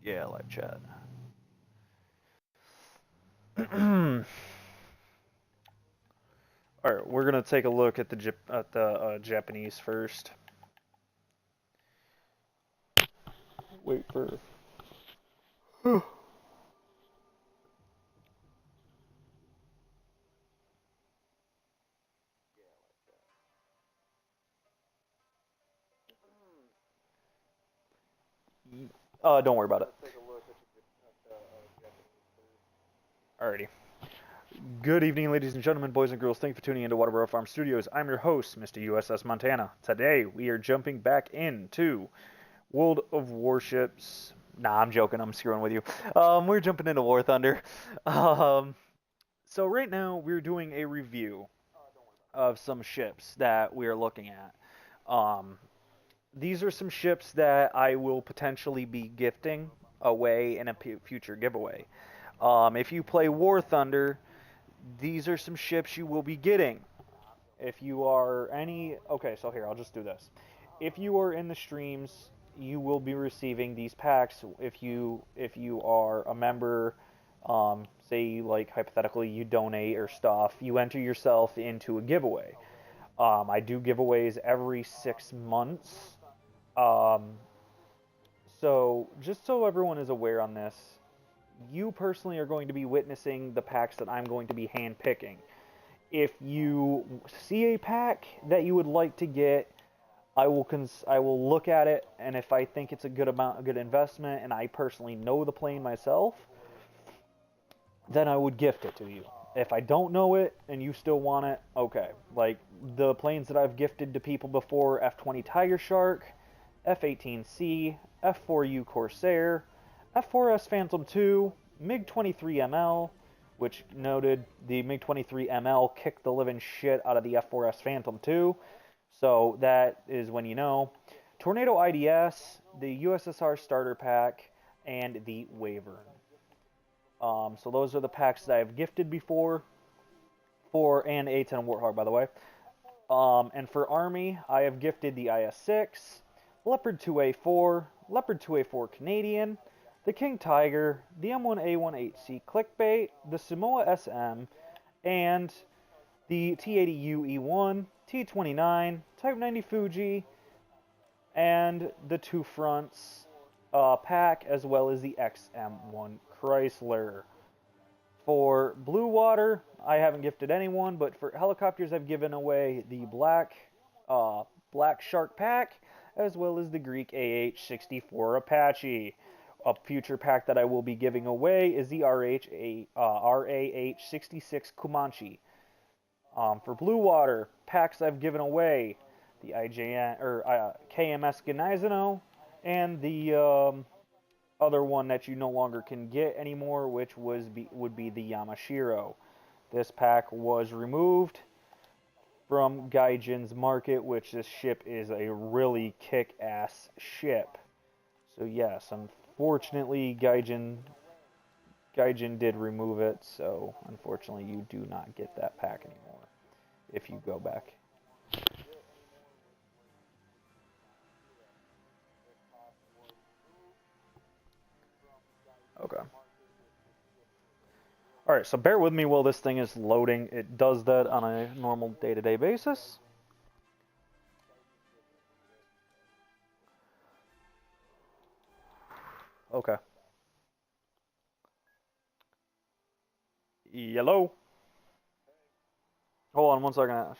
Yeah, live chat. All right, we're gonna take a look at the Japanese first. Wait for. Don't worry about it. Alrighty. Good evening, ladies and gentlemen, boys and girls. Thank you for tuning into Waterboro Farm Studios. I'm your host, Mr. USS Montana. Today, we are jumping back into World of Warships. Nah, I'm joking. I'm screwing with you. We're jumping into War Thunder. So right now, we're doing a review of some ships that we are looking at. These are some ships that I will potentially be gifting away in a future giveaway. If you play War Thunder, these are some ships you will be getting. If you are okay, so here, I'll just do this. If you are in the streams, you will be receiving these packs. If you are a member, say like hypothetically you donate or stuff, you enter yourself into a giveaway. I do giveaways every 6 months. So just so everyone is aware on this, you personally are going to be witnessing the packs that I'm going to be hand picking. If you see a pack that you would like to get, I will look at it, and if I think it's a good investment, and I personally know the plane myself, then I would gift it to you. If I don't know it and you still want it, okay. Like the planes that I've gifted to people before: F-20 Tiger Shark, F-18C, F-4U Corsair, F-4S Phantom II, MiG-23ML, which noted the MiG-23ML kicked the living shit out of the F-4S Phantom II, so that is when you know. Tornado IDS, the USSR Starter Pack, and the Wyvern. So those are the packs that I've gifted before, and A-10 Warthog, by the way. And for Army, I have gifted the IS-6, Leopard 2A4, Leopard 2A4 Canadian, the King Tiger, the M1A18C Clickbait, the Samoa SM, and the T-80U E1, T-29, Type 90 Fuji, and the Two Fronts pack, as well as the XM1 Chrysler. For Blue Water, I haven't gifted anyone, but for helicopters, I've given away the Black Shark pack, as well as the Greek AH-64 Apache. A future pack that I will be giving away is the RAH-66 Comanche. For Blue Water, packs I've given away: the KMS Gneisenau, and the other one that you no longer can get anymore, which would be the Yamashiro. This pack was removed from Gaijin's market, which this ship is a really kick-ass ship. So yes, unfortunately, Gaijin did remove it, so unfortunately you do not get that pack anymore if you go back. Okay. Alright, so bear with me while this thing is loading. It does that on a normal day-to-day basis. Okay. Yellow. Hold on one second, Ash.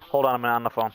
Hold on, I'm on the phone.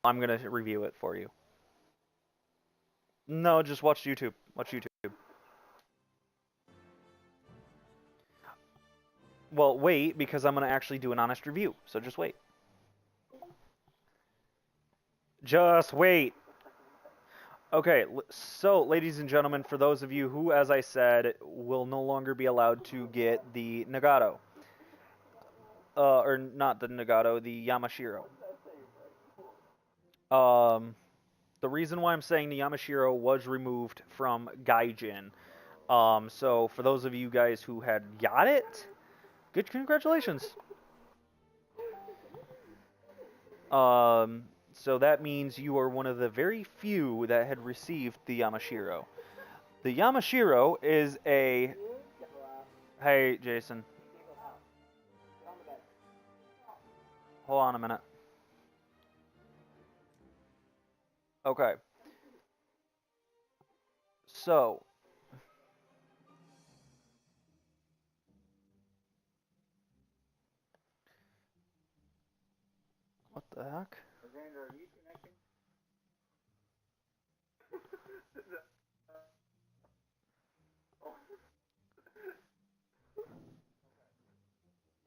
I'm gonna review it for you. No, just watch YouTube. Watch YouTube. Well, wait, because I'm gonna actually do an honest review. So just wait. Just wait. Okay, so ladies and gentlemen, for those of you who, as I said, will no longer be allowed to get the Nagato, or not the Nagato, the Yamashiro. The reason why I'm saying the Yamashiro was removed from Gaijin. So for those of you guys who had got it, good, congratulations. So that means you are one of the very few that had received the Yamashiro. The Yamashiro is a... Hey, Jason. Hold on a minute. Okay. So... What the heck? Are you connecting?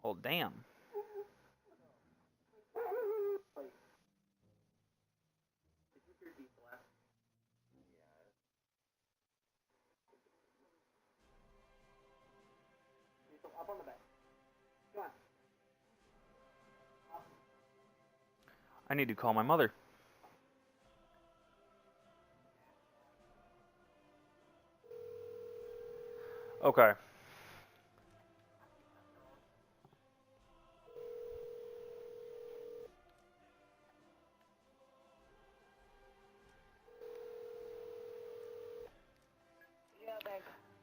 Oh, damn. Up on the back. Come on. I need to call my mother. Okay.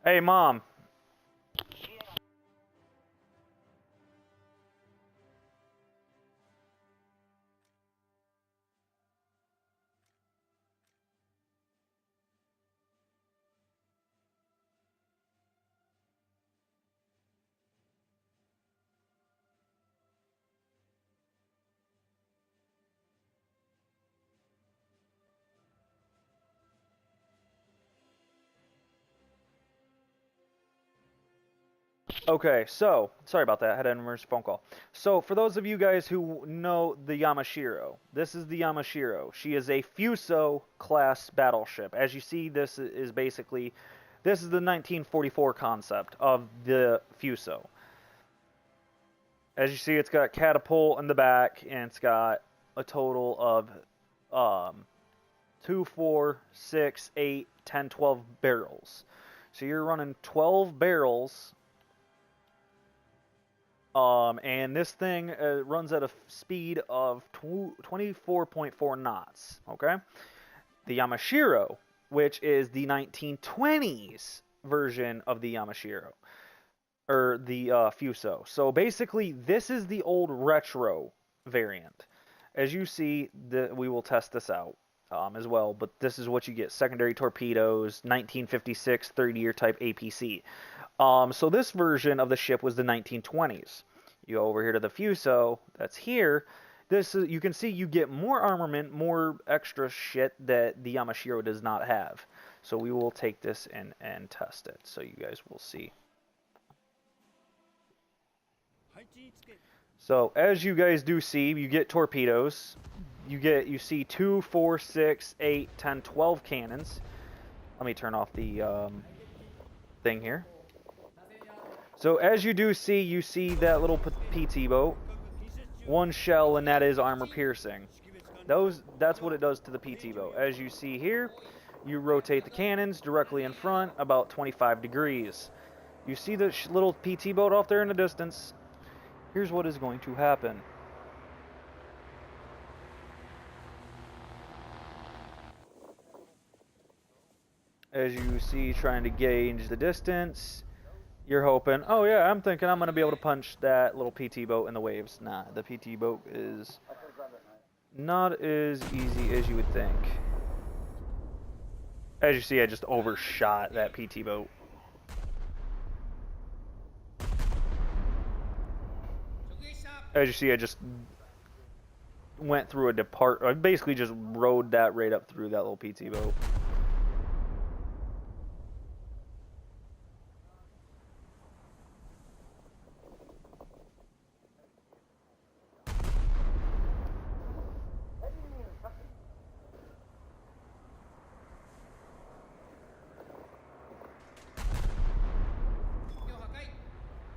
Hey, Mom. Okay, so, sorry about that, I had an emergency phone call. So, for those of you guys who know the Yamashiro, this is the Yamashiro. She is a Fuso class battleship. As you see, this is basically, this is the 1944 concept of the Fuso. As you see, it's got catapult in the back, and it's got a total of 2, 4, 6, 8, 10, 12 barrels. So you're running 12 barrels. And this thing runs at a speed of 24.4 knots, okay? The Yamashiro, which is the 1920s version of the Yamashiro, or the Fuso. So basically, this is the old retro variant. As you see, we will test this out as well, but this is what you get. Secondary torpedoes, 1956 30-year type APC. So this version of the ship was the 1920s. You go over here to the Fuso, that's here. This is, you can see you get more armament, more extra shit that the Yamashiro does not have. So we will take this and test it, so you guys will see. So as you guys do see, you get torpedoes. You see 2, 4, 6, 8, 10, 12 cannons. Let me turn off the thing here. So as you do see, you see that little PT boat. One shell, and that is armor piercing. That's what it does to the PT boat. As you see here, you rotate the cannons directly in front, about 25 degrees. You see the little PT boat off there in the distance. Here's what is going to happen. As you see, trying to gauge the distance. You're hoping, oh yeah, I'm thinking I'm going to be able to punch that little PT boat in the waves. Nah, the PT boat is not as easy as you would think. As you see, I just overshot that PT boat. As you see, I just went through I basically just rode that right up through that little PT boat.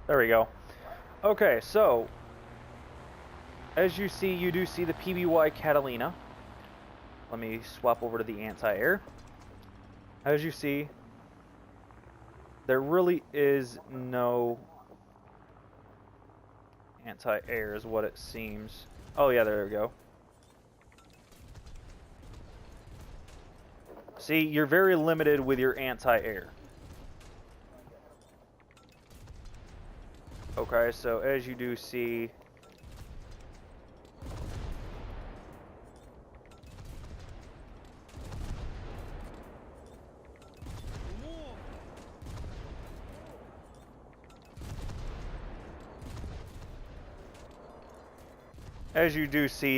There we go. Okay, so as you see, you do see the PBY Catalina. Let me swap over to the anti-air. As you see, there really is no anti-air is what it seems. Oh yeah, there we go. See, you're very limited with your anti-air. Okay, so as you do see,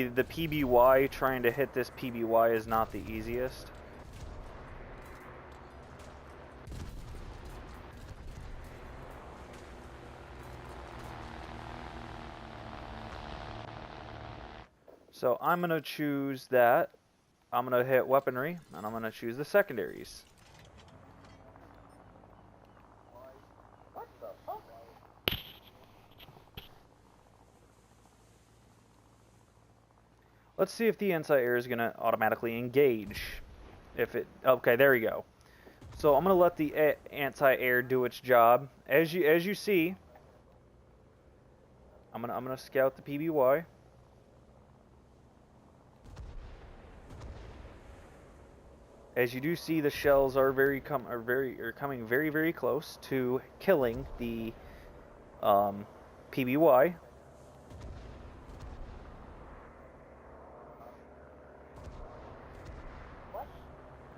the PBY, trying to hit this PBY is not the easiest. So I'm going to choose that. I'm going to hit weaponry, and I'm going to choose the secondaries. What the fuck? Let's see if the anti-air is going to automatically engage. Okay, there we go. So I'm going to let the anti-air do its job. As you see, I'm going to scout the PBY. As you do see, the shells are coming very, very close to killing the PBY.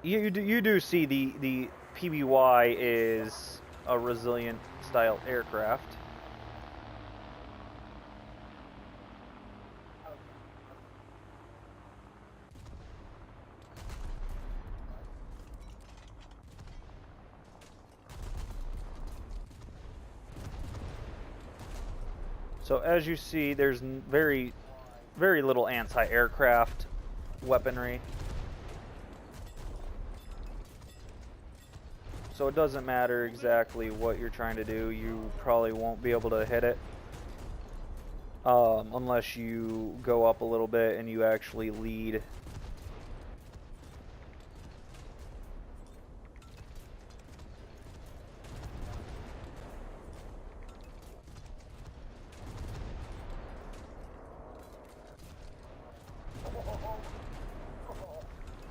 You do see the PBY is a resilient style aircraft. So as you see, there's very, very little anti-aircraft weaponry. So it doesn't matter exactly what you're trying to do, you probably won't be able to hit it. Unless you go up a little bit and you actually lead.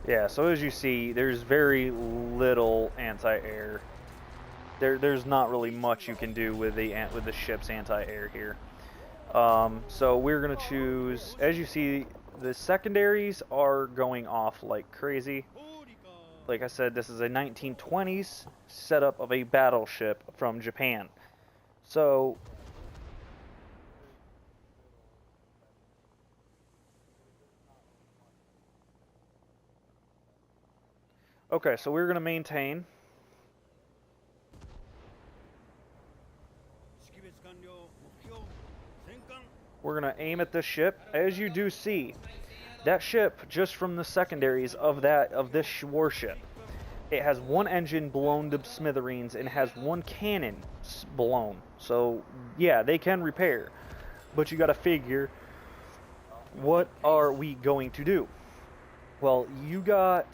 Yeah, so as you see, there's very little anti-air. There's not really much you can do with the ship's anti-air here. So we're gonna choose. As you see, the secondaries are going off like crazy. Like I said, this is a 1920s setup of a battleship from Japan. So okay, so we're gonna maintain. We're going to aim at this ship. As you do see, that ship, just from the secondaries of this warship, it has one engine blown to smithereens and has one cannon blown. So, yeah, they can repair. But you got to figure, what are we going to do? Well, you got...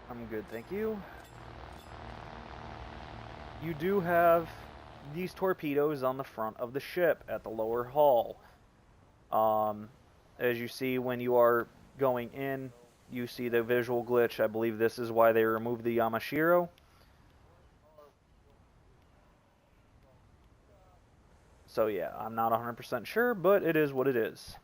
I'm good, thank you. You do have these torpedoes on the front of the ship at the lower hull. As you see, when you are going in, you see the visual glitch. I believe this is why they removed the Yamashiro. So yeah, I'm not 100% sure, but it is what it is.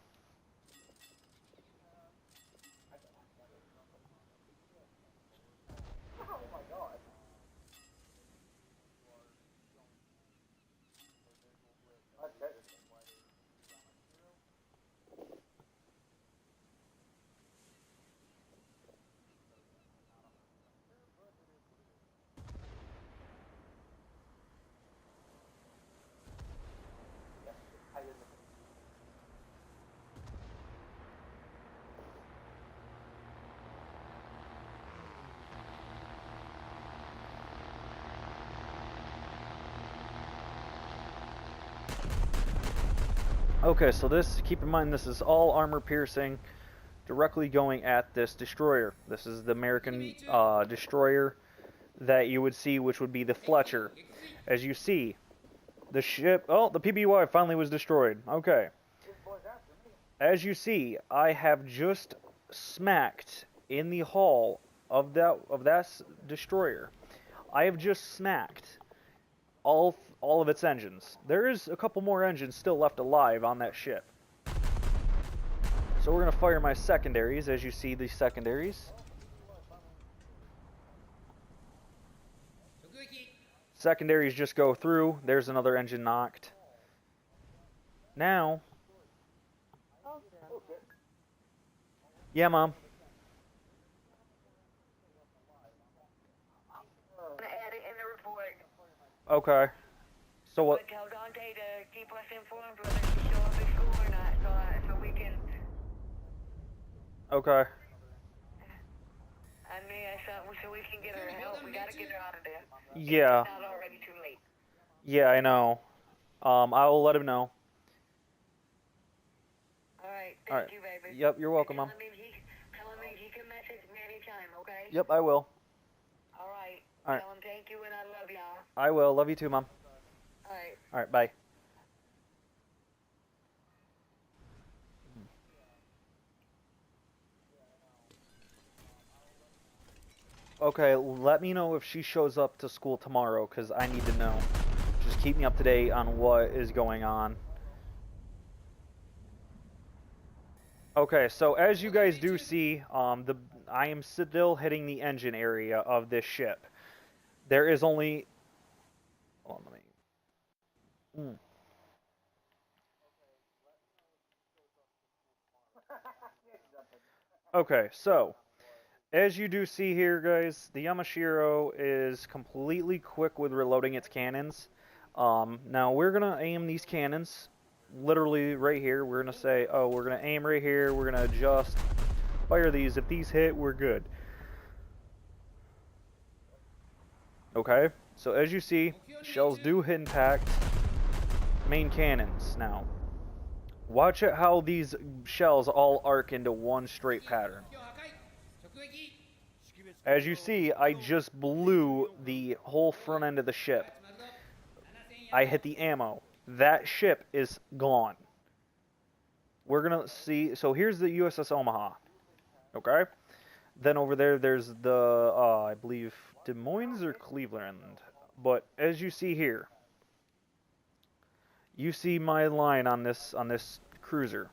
Okay, so this, keep in mind, this is all armor piercing, directly going at this destroyer. This is the American destroyer that you would see, which would be the Fletcher. As you see, the ship, oh, the PBY finally was destroyed. Okay. As you see, I have just smacked in the hull of that destroyer. I have just smacked all of its engines. There is a couple more engines still left alive on that ship. So we're going to fire my secondaries. As you see, the secondaries. Secondaries just go through. There's another engine knocked. Now. Yeah, Mom. Add it in the report. Okay. So what? But tell Dante to keep us informed whether she show up at school or not, so we can. Okay. I mean, so we can get her help. We gotta get her out of there. Yeah. It's not already too late. Yeah, I know. I will let him know. All right. All right. Thank you, baby. Yep, you're welcome, Mom. Tell him he can message me anytime, okay? Yep, I will. All right. All right. Tell him thank you and I love y'all. I will. Love you too, Mom. All right. All right, bye. Okay, let me know if she shows up to school tomorrow, because I need to know. Just keep me up to date on what is going on. Okay, so as you guys do see, I am still hitting the engine area of this ship. There is only... Hold on, let me... Okay, so... As you do see here, guys, the Yamashiro is completely quick with reloading its cannons. Now, we're going to aim these cannons literally right here. We're going to say, oh, we're going to aim right here. We're going to adjust, fire these. If these hit, we're good. Okay, so as you see, shells do hit impact main cannons. Now, watch it how these shells all arc into one straight pattern. As you see, I just blew the whole front end of the ship. I hit the ammo. That ship is gone. We're going to see... So here's the USS Omaha. Okay? Then over there, there's the, I believe, Des Moines or Cleveland. But as you see here, you see my line on this cruiser.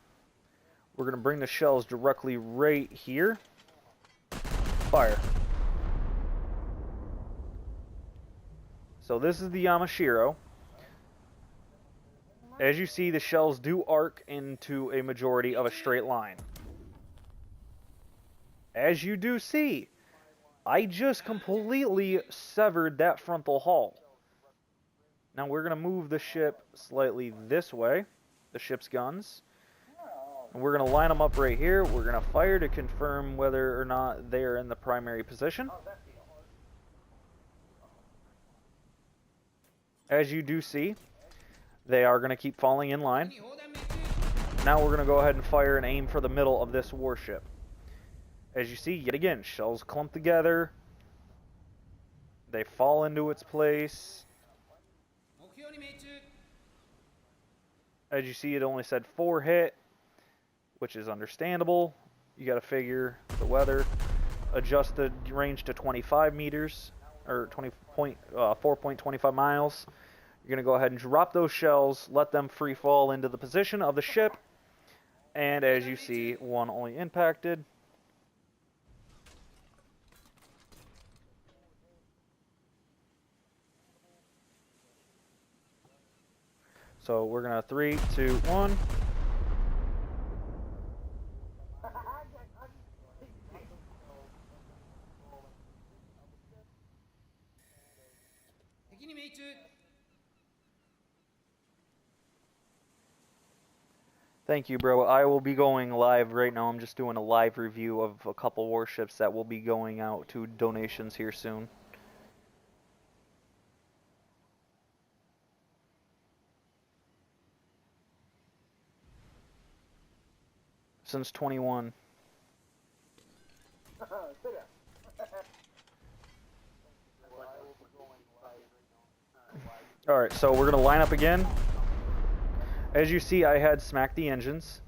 We're going to bring the shells directly right here. Fire. So this is the Yamashiro. As you see, the shells do arc into a majority of a straight line. As you do see, I just completely severed that frontal hull. Now we're going to move the ship slightly this way, the ship's guns. And we're going to line them up right here. We're going to fire to confirm whether or not they are in the primary position. As you do see, they are going to keep falling in line. Now we're going to go ahead and fire and aim for the middle of this warship. As you see, yet again, shells clump together. They fall into its place. As you see, it only said 4 hit, which is understandable. You got to figure the weather. Adjust the range to 25 meters, or 4.25 miles. You're going to go ahead and drop those shells, let them free fall into the position of the ship. And as you see, one only impacted. So we're going to 3, 2, 1. Thank you, bro. I will be going live right now. I'm just doing a live review of a couple warships that will be going out to donations here soon. since 21. Sit down. Alright, so we're going to line up again. As you see, I had smacked the engines.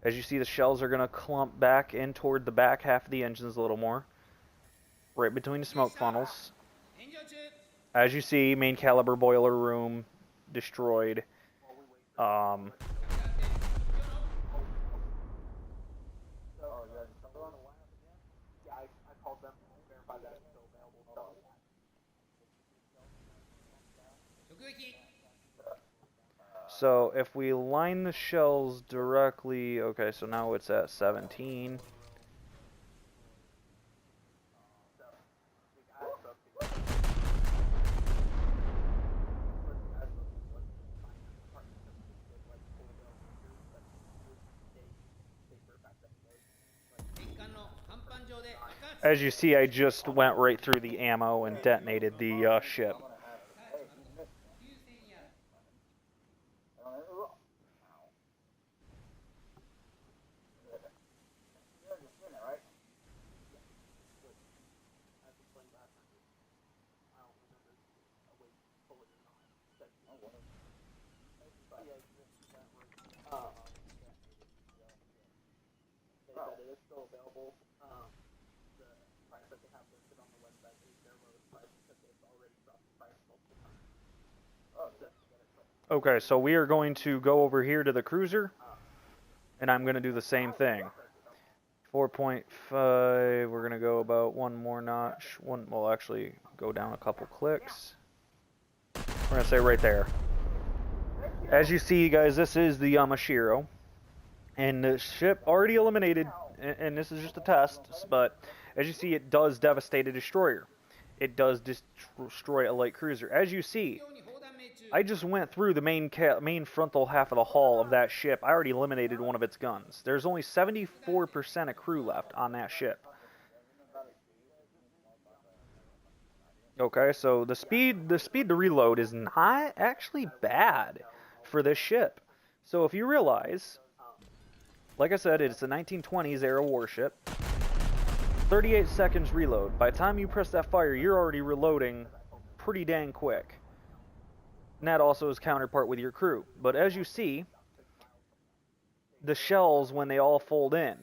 As you see, the shells are going to clump back in toward the back half of the engines a little more. Right between the smoke funnels. As you see, main caliber boiler room destroyed. So if we line the shells directly, okay, so now it's at 17. As you see, I just went right through the ammo and detonated the ship. Okay, so we are going to go over here to the cruiser, and I'm going to do the same thing. 4.5, we're going to go about one more notch. We'll actually go down a couple clicks. We're going to say right there. As you see, guys, this is the Yamashiro. And the ship already eliminated, and this is just a test, but as you see, it does devastate a destroyer. It does destroy a light cruiser. As you see, I just went through the main frontal half of the hull of that ship. I already eliminated one of its guns. There's only 74% of crew left on that ship. Okay, so the speed to reload is not actually bad for this ship. So if you realize, like I said, it's a 1920s era warship. 38 seconds reload. By the time you press that fire, you're already reloading pretty dang quick. And that also is counterpart with your crew. But as you see, the shells, when they all fold in,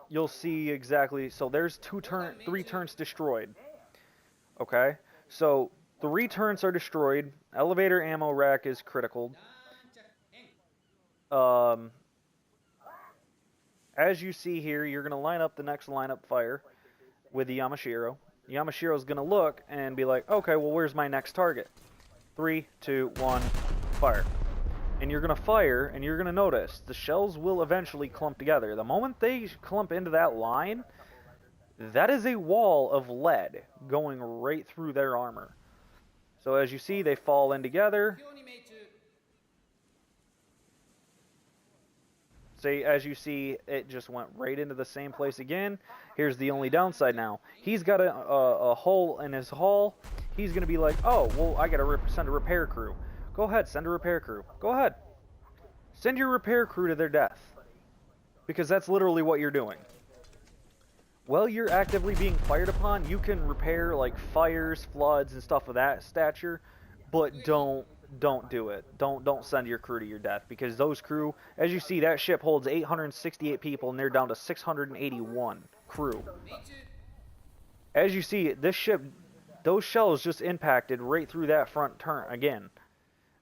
you'll see exactly. So there's 3 turns destroyed. Okay? So 3 turns are destroyed. Elevator ammo rack is critical. As you see here, you're going to line up the next lineup fire with the Yamashiro. Yamashiro's going to look and be like, okay, well, where's my next target? 3, 2, 1, fire. And you're going to fire, and you're going to notice the shells will eventually clump together. The moment they clump into that line, that is a wall of lead going right through their armor. So as you see, they fall in together. See, as you see, it just went right into the same place again. Here's the only downside now. He's got a hole in his hull. He's going to be like, oh, well, I got to send a repair crew. Go ahead, send a repair crew. Go ahead. Send your repair crew to their death. Because that's literally what you're doing. While you're actively being fired upon, you can repair, like, fires, floods, and stuff of that stature. But don't do it. Don't send your crew to your death. Because those crew, as you see, that ship holds 868 people, and they're down to 681 crew. As you see, this ship, those shells just impacted right through that front turn. Again,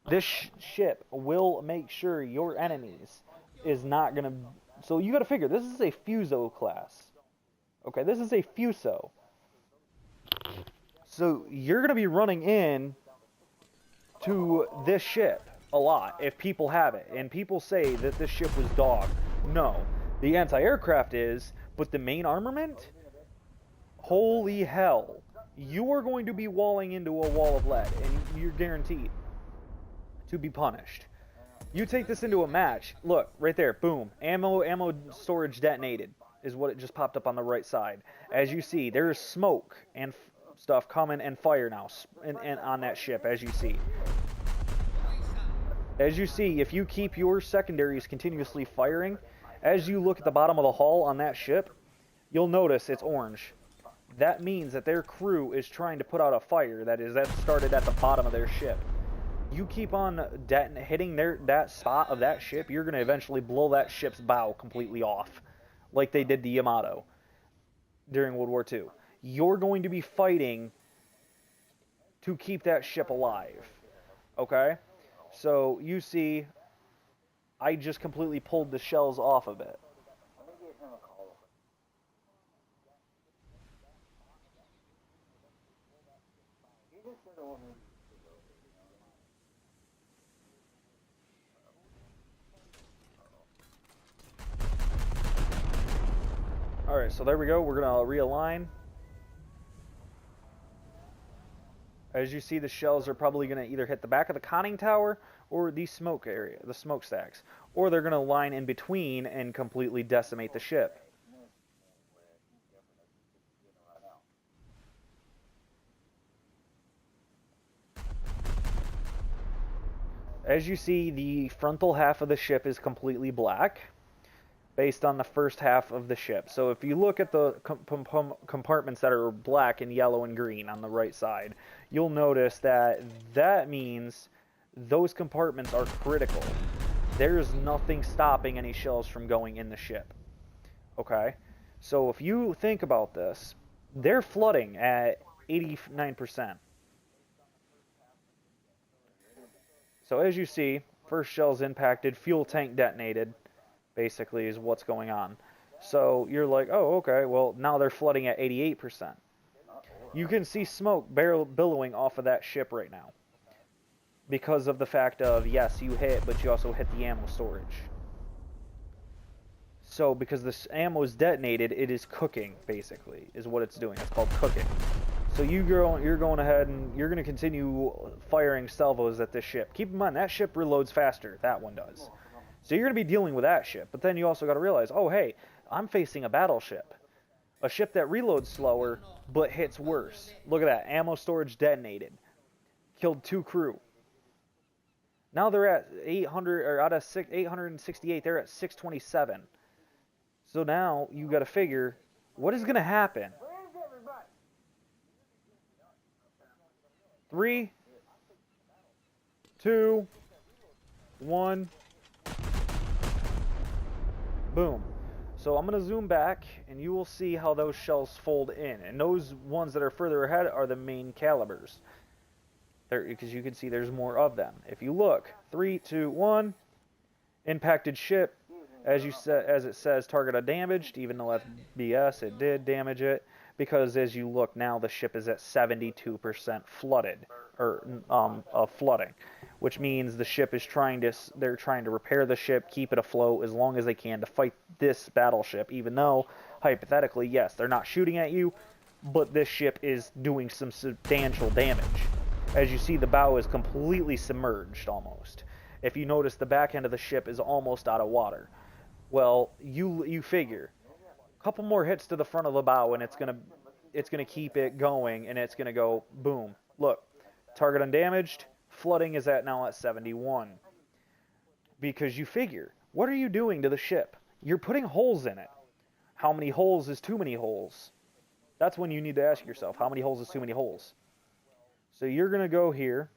this ship will make sure your enemies is not going to... So you got to figure, this is a Fuso class. Okay, this is a Fuso. So you're going to be running in to this ship a lot if people have it. And people say that this ship was dog. No. The anti-aircraft is, but the main armament? Holy hell. You are going to be walling into a wall of lead, and you're guaranteed to be punished. You take this into a match. Look, right there, boom. Ammo storage detonated is what it just popped up on the right side. As you see, there's smoke and stuff coming and fire now and on that ship, as you see. As you see, if you keep your secondaries continuously firing, As you look at the bottom of the hull on that ship, you'll notice it's orange. That means that their crew is trying to put out a fire that started at the bottom of their ship. You keep on hitting that spot of that ship, you're going to eventually blow that ship's bow completely off, like they did the Yamato during World War II. You're going to be fighting to keep that ship alive, okay? So you see, I just completely pulled the shells off of it. Let me give him a call. He just doesn't want me to go. Alright, so there we go. We're going to realign. As you see, the shells are probably going to either hit the back of the conning tower or the smoke area, the smokestacks. Or they're going to line in between and completely decimate the ship. As you see, the frontal half of the ship is completely black, based on the first half of the ship. So if you look at the compartments that are black and yellow and green on the right side, you'll notice that means those compartments are critical. There's nothing stopping any shells from going in the ship. Okay? So if you think about this, they're flooding at 89%. So as you see, first shell's impacted, fuel tank detonated, basically is what's going on. So you're like, oh, okay, well, now they're flooding at 88%. You can see smoke billowing off of that ship right now. Because of the fact of, yes, you hit, but you also hit the ammo storage. So because this ammo is detonated, it is cooking, basically, is what it's doing. It's called cooking. So you're going ahead and you're going to continue firing salvos at this ship. Keep in mind, that ship reloads faster. That one does. So you're going to be dealing with that ship. But then you also got to realize, oh, hey, I'm facing a battleship. A ship that reloads slower, but hits worse. Look at that. Ammo storage detonated. Killed 2 crew. Now they're at 800, or out of 868, they're at 627. So now you got to figure, what is going to happen? 3, 2, 1. Boom. So I'm going to zoom back, and you will see how those shells fold in. And those ones that are further ahead are the main calibers. Because you can see there's more of them. If you look, 3, 2, 1, impacted ship. As it says, target undamaged, even though that's BS, it did damage it. Because as you look now, the ship is at 72% flooded, or flooding, which means the ship is they're trying to repair the ship, keep it afloat as long as they can to fight this battleship, even though, hypothetically, yes, they're not shooting at you, but this ship is doing some substantial damage. As you see, the bow is completely submerged, almost. If you notice, the back end of the ship is almost out of water. Well, you figure, a couple more hits to the front of the bow, and it's gonna keep it going, and it's gonna go boom. Look, target undamaged. Flooding is now at 71. Because you figure, what are you doing to the ship? You're putting holes in it. How many holes is too many holes? That's when you need to ask yourself, how many holes is too many holes? So you're gonna go here.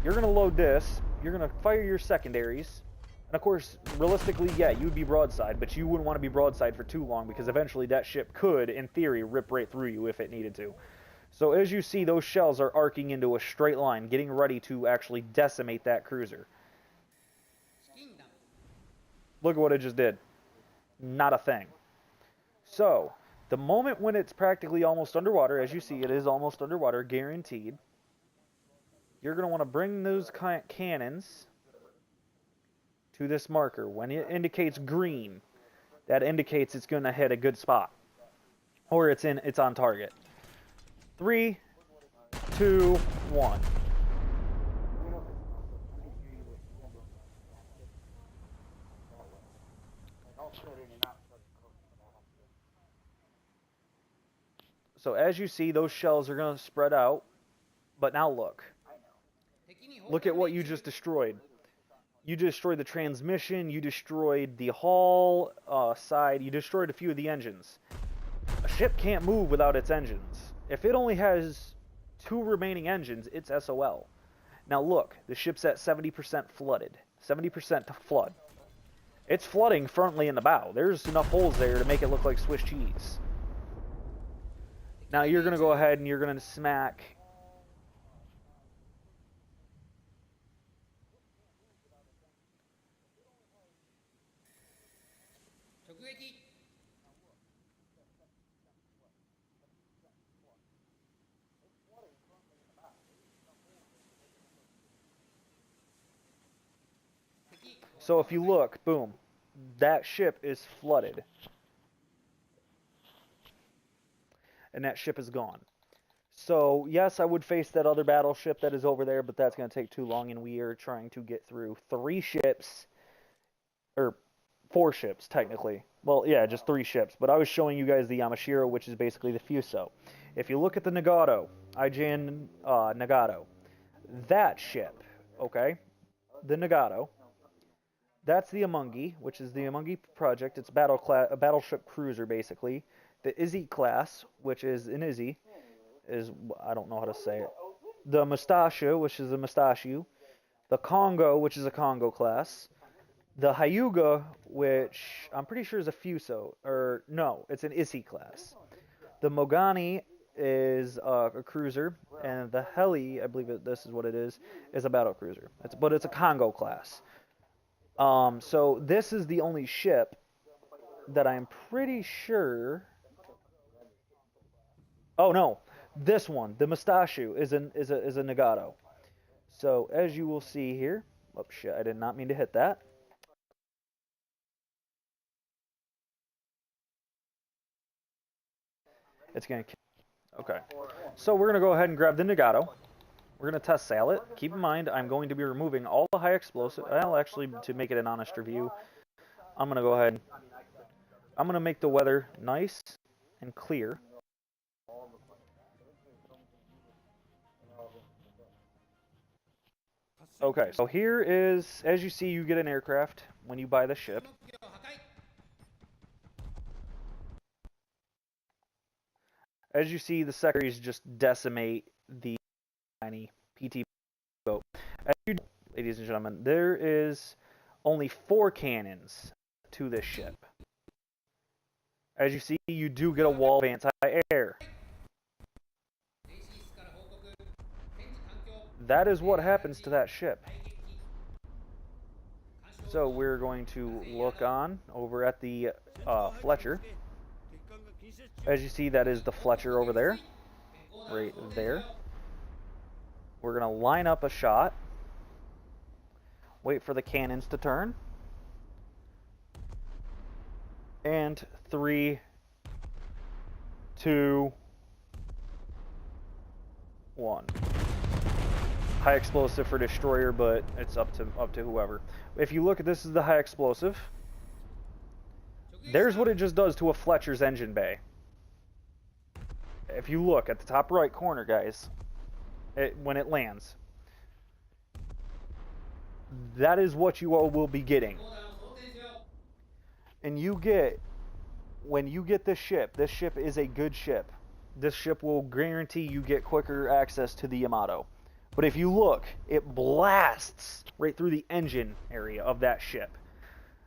You're gonna load this. You're gonna fire your secondaries. And of course, realistically, yeah, you would be broadside, but you wouldn't want to be broadside for too long because eventually that ship could, in theory, rip right through you if it needed to. So as you see, those shells are arcing into a straight line, getting ready to actually decimate that cruiser. Look at what it just did. Not a thing. So, the moment when it's practically almost underwater, as you see, it is almost underwater, guaranteed. You're going to want to bring those cannons to this marker. When it indicates green, that indicates it's going to hit a good spot. Or it's on target. 3, 2, 1. So as you see, those shells are going to spread out. But now look. Look at what you just destroyed. You destroyed the transmission, you destroyed the hull side, you destroyed a few of the engines. A ship can't move without its engines. If it only has 2 remaining engines, it's SOL. Now look, the ship's at 70% flooded. 70% to flood. It's flooding frontally in the bow. There's enough holes there to make it look like Swiss cheese. Now you're going to go ahead and you're going to smack... So if you look, boom, that ship is flooded. And that ship is gone. So, yes, I would face that other battleship that is over there, but that's going to take too long, and we are trying to get through 3 ships, or 4 ships, technically. Well, yeah, just 3 ships, but I was showing you guys the Yamashiro, which is basically the Fuso. If you look at the Nagato, Ijin Nagato, that ship, okay, the Nagato, that's the Amungi, which is the Amungi project. It's a battleship cruiser, basically. The Izzy class, which is an Izzy, is, I don't know how to say it. The Mustachio, which is a Mustachio. The Congo, which is a Congo class. The Hyuga, which I'm pretty sure is a Fuso, or no, it's an Izzy class. The Mogami is a cruiser, and the Heli, I believe this is what it is a battle cruiser. But it's a Congo class. So this is the only ship that I'm pretty sure... Oh no, this one, the Mustachio, is a Nagato. So as you will see here, oh shit, I did not mean to hit that. It's gonna. Okay, so we're gonna go ahead and grab the Nagato. We're going to test sail it. Keep in mind, I'm going to be removing all the high explosive. Well, actually, to make it an honest review, I'm going to go ahead. I'm going to make the weather nice and clear. Okay, so here is, as you see, you get an aircraft when you buy the ship. As you see, the secondaries just decimate the tiny PT boat. As you, ladies and gentlemen, there is only 4 cannons to this ship. As you see, you do get a wall of anti-air. That is what happens to that ship. So we're going to look on over at the Fletcher. As you see, that is the Fletcher over there. Right there. We're going to line up a shot. Wait for the cannons to turn. And 3, 2, 1. High explosive for destroyer, but it's up to whoever. If you look at this, is the high explosive. There's what it just does to a Fletcher's engine bay. If you look at the top right corner, guys, when it lands, that is what you all will be getting. And you get, when you get this ship is a good ship. This ship will guarantee you get quicker access to the Yamato. But if you look, it blasts right through the engine area of that ship.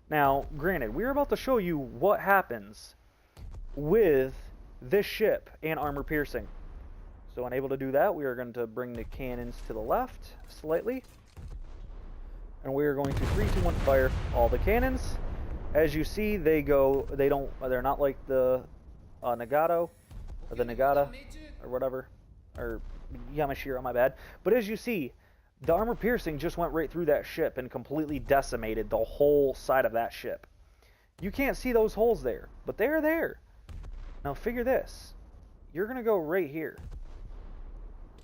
Now, granted, we're about to show you what happens with this ship and armor piercing. So unable to do that, we are going to bring the cannons to the left slightly. And we are going to 3, 2, 1 fire all the cannons. As you see, they're not like the Nagato, or the Nagata, or whatever, or Yamashiro, my bad. But as you see, the armor piercing just went right through that ship and completely decimated the whole side of that ship. You can't see those holes there, but they're there. Now figure this. You're going to go right here.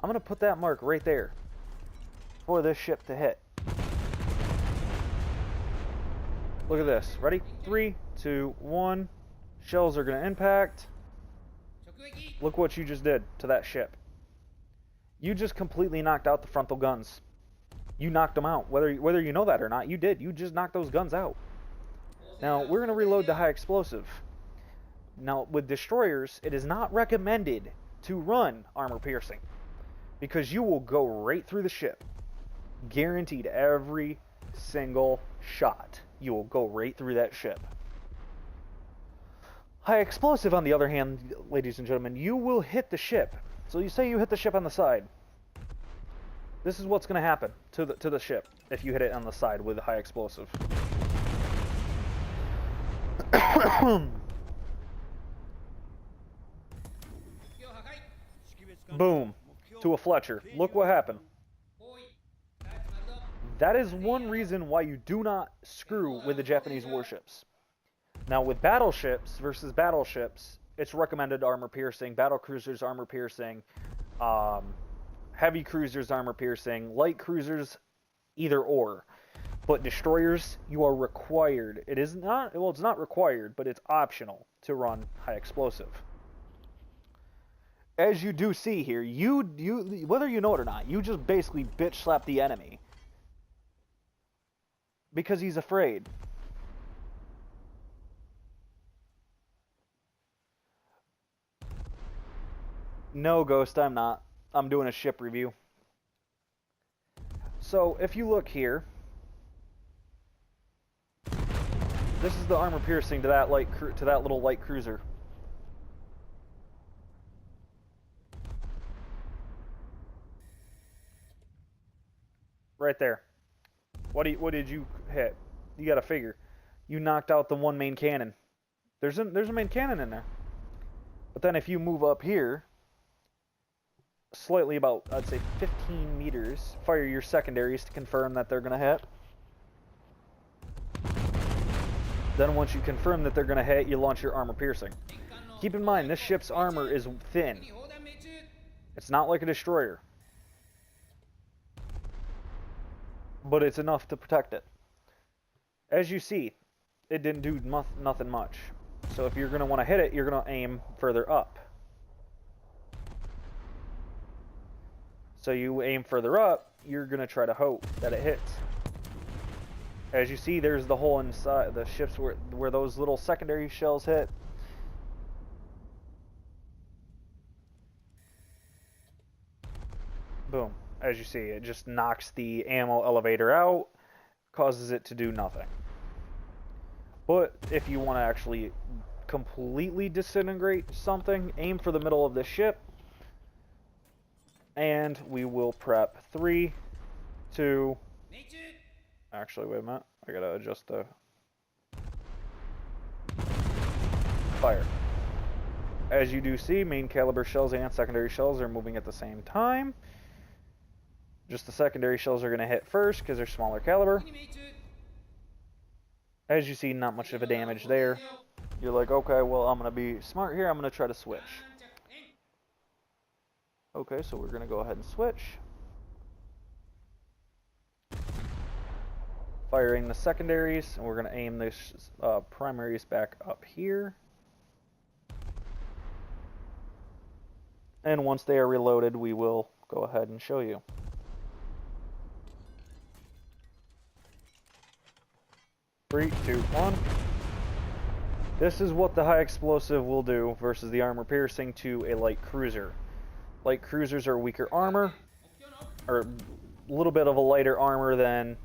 I'm going to put that mark right there for this ship to hit. Look at this. Ready? 3, 2, 1. Shells are going to impact. Look what you just did to that ship. You just completely knocked out the frontal guns. You knocked them out. Whether you know that or not, you did. You just knocked those guns out. Now, we're going to reload the high explosive. Now, with destroyers, it is not recommended to run armor piercing, because you will go right through the ship. Guaranteed, every single shot. You will go right through that ship. High explosive, on the other hand, ladies and gentlemen, you will hit the ship. So you say you hit the ship on the side. This is what's going to happen to the ship if you hit it on the side with a high explosive. Boom. To a Fletcher. Look what happened. That is one reason why you do not screw with the Japanese warships. Now, with battleships versus battleships, it's recommended armor piercing, battle cruisers armor piercing, heavy cruisers armor piercing, light cruisers either or. But destroyers, you are required. It is not, well, it's not required, but it's optional to run high explosive. As you do see here, you whether you know it or not, you just basically bitch slap the enemy. Because he's afraid. No, Ghost, I'm not. I'm doing a ship review. So, if you look here, this is the armor piercing to that little light cruiser. Right there. What did you hit? You gotta figure. You knocked out the one main cannon. There's a main cannon in there. But then if you move up here, slightly about, I'd say 15 meters, fire your secondaries to confirm that they're gonna hit. Then once you confirm that they're gonna hit, you launch your armor piercing. Keep in mind, this ship's armor is thin. It's not like a destroyer. But it's enough to protect it. As you see, it didn't do nothing much. So if you're going to want to hit it, you're going to aim further up. So you aim further up, you're going to try to hope that it hits. As you see, there's the hole inside the ships where those little secondary shells hit. Boom. As you see, it just knocks the ammo elevator out, causes it to do nothing. But if you want to actually completely disintegrate something, aim for the middle of the ship, and we will prep 3, 2... Actually, wait a minute. I gotta adjust the... Fire. As you do see, main caliber shells and secondary shells are moving at the same time. Just the secondary shells are going to hit first because they're smaller caliber. As you see, not much of a damage there. You're like, okay, well, I'm going to be smart here. I'm going to try to switch. Okay, so we're going to go ahead and switch. Firing the secondaries, and we're going to aim the primaries back up here. And once they are reloaded, we will go ahead and show you. Three, two, one. This is what the high explosive will do versus the armor piercing to a light cruiser. Light cruisers are weaker armor, or a little bit of a lighter armor than,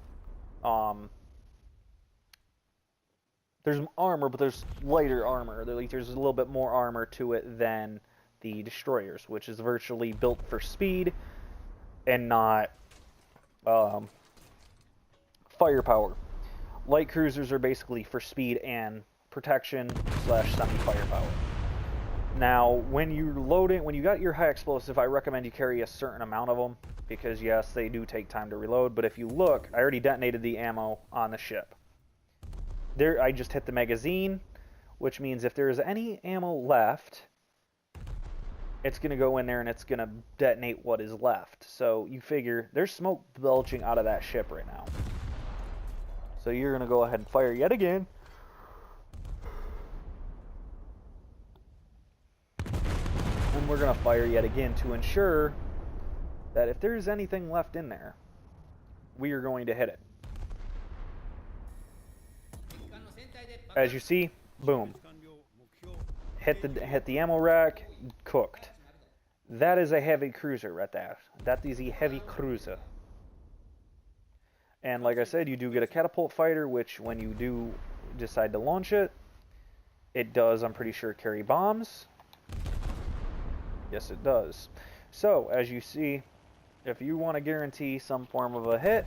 there's armor, but there's lighter armor. There's a little bit more armor to it than the destroyers, which is virtually built for speed and not firepower. Light cruisers are basically for speed and protection / semi-firepower. Now, when you got your high explosive, I recommend you carry a certain amount of them, because yes, they do take time to reload, but if you look, I already detonated the ammo on the ship. There, I just hit the magazine, which means if there's any ammo left, it's going to go in there and it's going to detonate what is left. So you figure there's smoke belching out of that ship right now. So you're going to go ahead and fire yet again. And we're going to fire yet again to ensure that if there's anything left in there, we are going to hit it. As you see, boom. Hit the ammo rack, cooked. That is a heavy cruiser right there. That is a heavy cruiser. And like I said, you do get a catapult fighter, which when you do decide to launch it, it does, I'm pretty sure, carry bombs. Yes, it does. So, as you see, if you want to guarantee some form of a hit,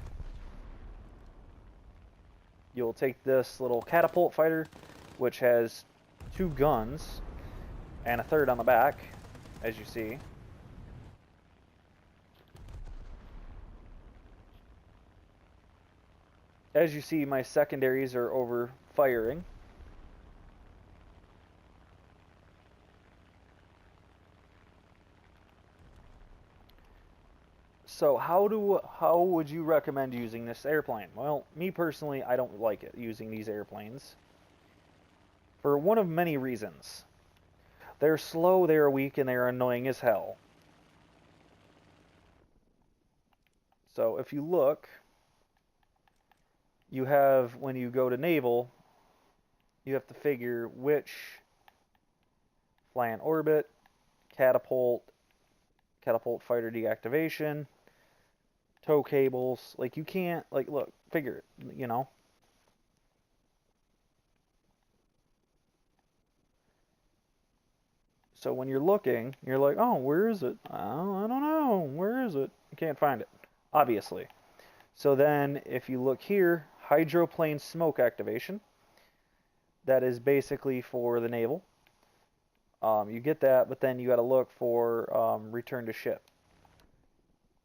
you'll take this little catapult fighter, which has 2 guns and a third on the back, as you see. As you see, my secondaries are over firing. So how would you recommend using this airplane? Well, me personally, I don't like it, using these airplanes. For one of many reasons. They're slow, they're weak, and they're annoying as hell. So if you look, you have, when you go to naval, you have to figure which fly in orbit, catapult fighter deactivation, tow cables. Like, you can't, like, look, figure it, you know. So when you're looking, you're like, oh, where is it? Oh, I don't know. Where is it? You can't find it, obviously. So then, if you look here, hydroplane smoke activation. That is basically for the naval. You get that, but then you got to look for return to ship.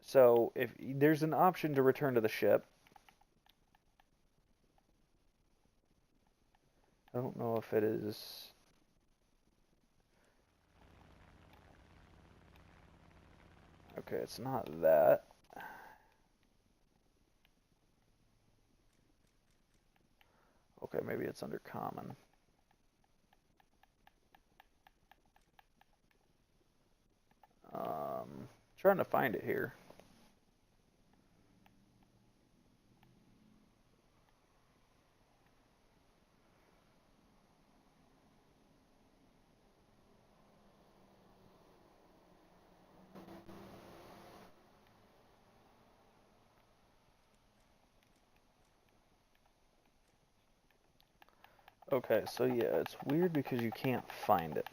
So if there's an option to return to the ship, I don't know if it is. Okay, it's not that. Okay, maybe it's under common. Trying to find it here. Okay, so yeah, it's weird because you can't find it.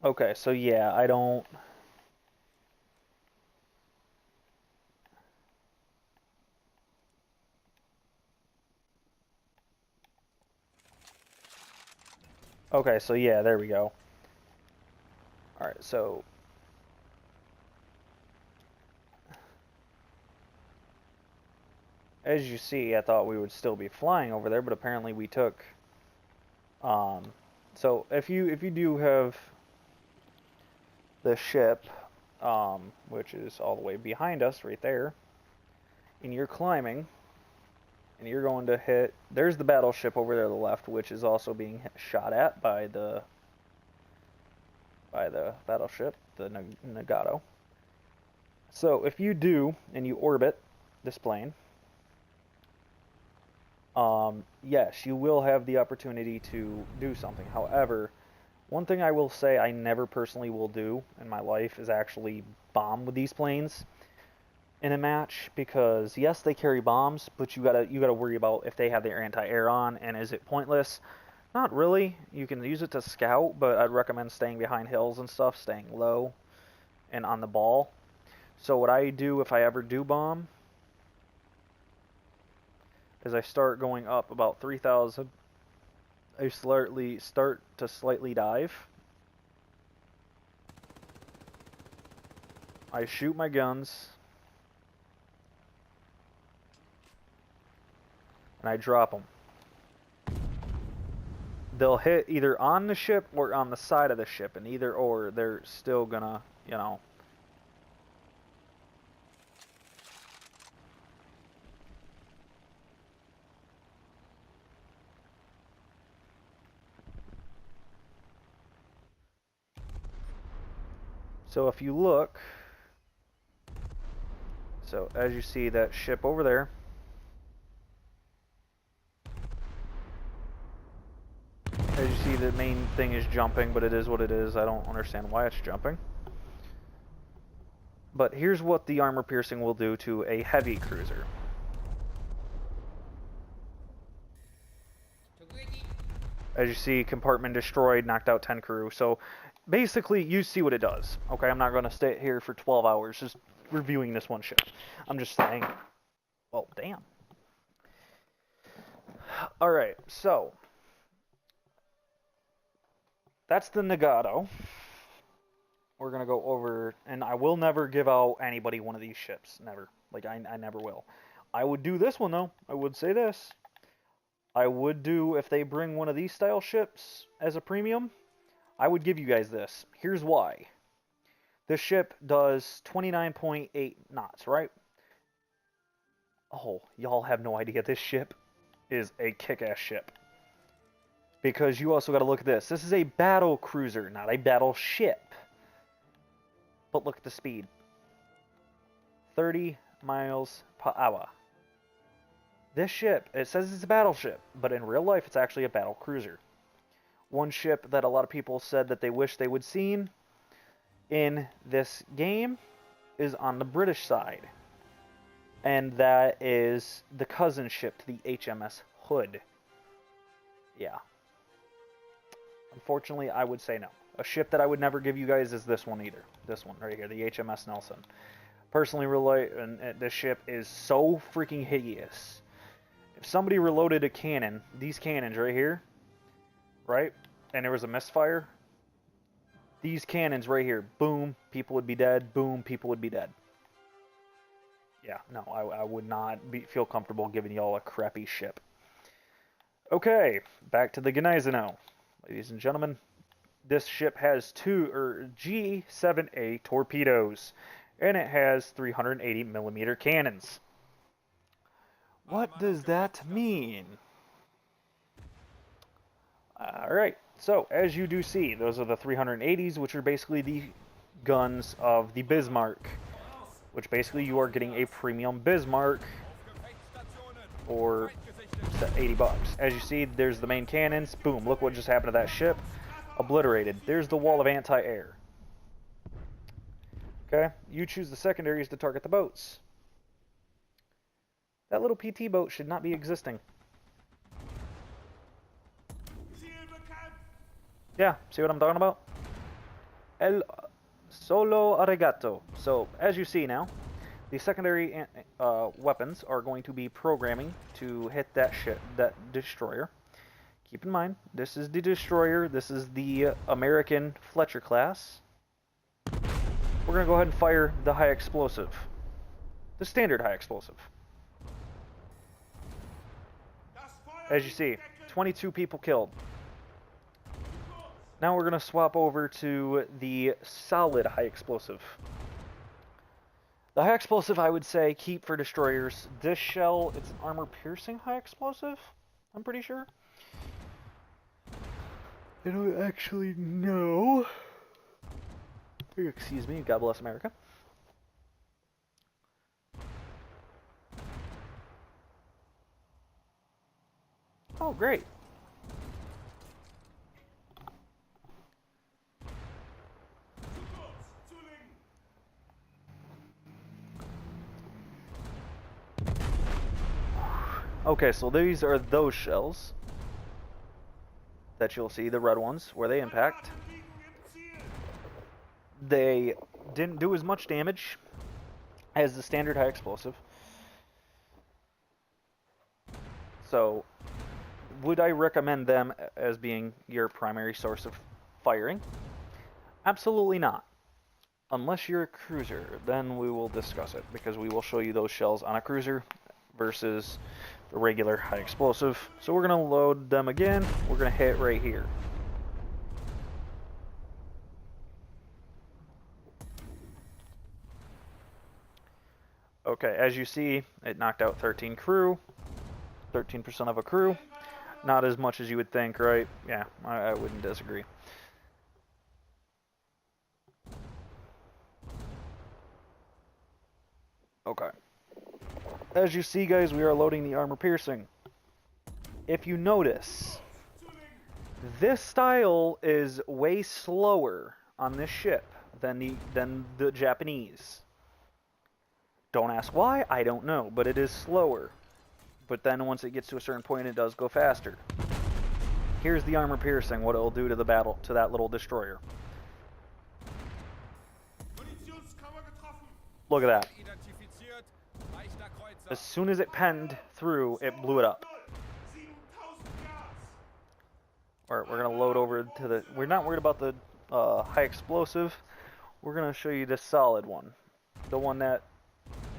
Okay, so yeah, I don't... Okay, so yeah, there we go. Alright, so... As you see, I thought we would still be flying over there, but apparently we took... So if you do have the ship, which is all the way behind us right there, and you're climbing, and you're going to hit... There's the battleship over there to the left, which is also being shot at by the battleship, the Nagato. So if you do, and you orbit this plane, yes, you will have the opportunity to do something. However, one thing I will say I never personally will do in my life is actually bomb with these planes in a match, because yes, they carry bombs, but you gotta worry about if they have their anti-air on, and is it pointless? Not really. You can use it to scout, but I'd recommend staying behind hills and stuff, staying low and on the ball. So what I do if I ever do bomb is I start going up about 3,000. I start to slightly dive. I shoot my guns. and I drop them, they'll hit either on the ship or on the side of the ship, and either or, they're still gonna, you know... So if you look, so as you see that ship over there, as you see the main thing is jumping, but it is what it is. I don't understand why it's jumping. But here's what the armor piercing will do to a heavy cruiser. As you see, compartment destroyed, knocked out 10 crew. So basically, you see what it does. Okay, I'm not going to stay here for 12 hours just reviewing this one ship. I'm just saying, well, damn. Alright, so that's the Nagato. We're going to go over, and I will never give out anybody one of these ships. Never. Like, I never will. I would do this one, though. I would say this. I would do, if they bring one of these style ships as a premium, I would give you guys this. Here's why. This ship does 29.8 knots, right? Oh, y'all have no idea. This ship is a kick-ass ship. Because you also got to look at this. This is a battle cruiser, not a battleship. But look at the speed. 30 miles per hour. This ship, it says it's a battleship, but in real life it's actually a battle cruiser. One ship that a lot of people said that they wish they would seen in this game is on the British side. And that is the cousin ship to the HMS Hood. Yeah. Unfortunately, I would say no. A ship that I would never give you guys is this one either. This one right here, the HMS Nelson. Personally, this ship is so freaking hideous. If somebody reloaded a cannon, these cannons right here, right, and there was a misfire, these cannons right here, boom, people would be dead, boom, people would be dead. Yeah, no, I would not feel comfortable giving y'all a crappy ship. Okay, back to the Gneisenau. Ladies and gentlemen, this ship has two G7A torpedoes, and it has 380mm cannons. What does that mean? Alright, so as you do see, those are the 380s, which are basically the guns of the Bismarck. Which basically you are getting a premium Bismarck for $80. As you see, there's the main cannons. Boom, look what just happened to that ship. Obliterated. There's the wall of anti-air. Okay, you choose the secondaries to target the boats. That little PT boat should not be existing. Yeah, see what I'm talking about? El Solo Arigato. So, as you see now, the secondary weapons are going to be programming to hit that ship, that destroyer. Keep in mind, this is the destroyer. This is the American Fletcher class. We're going to go ahead and fire the high explosive. The standard high explosive. As you see, 22 people killed. Now we're going to swap over to the solid high explosive. The high explosive, I would say, keep for destroyers. This shell, it's an armor-piercing high explosive, I'm pretty sure. I don't actually know. Excuse me, God bless America. Oh, great. Okay, so these are those shells that you'll see, the red ones, where they impact. They didn't do as much damage as the standard high explosive. So, would I recommend them as being your primary source of firing? Absolutely not. Unless you're a cruiser, then we will discuss it, because we will show you those shells on a cruiser versus the regular high explosive. So we're going to load them again. We're going to hit right here. Okay, as you see, it knocked out 13 crew, 13% of a crew. Not as much as you would think, right? Yeah, I wouldn't disagree. Okay. As you see, guys, we are loading the armor piercing. If you notice, this style is way slower on this ship than the Japanese. Don't ask why, I don't know, but it is slower. But then once it gets to a certain point, it does go faster. Here's the armor piercing, what it will do to the battle, to that little destroyer. Look at that. As soon as it penned through, it blew it up. Alright, we're going to load over to the... We're not worried about the high explosive. We're going to show you the solid one. The one that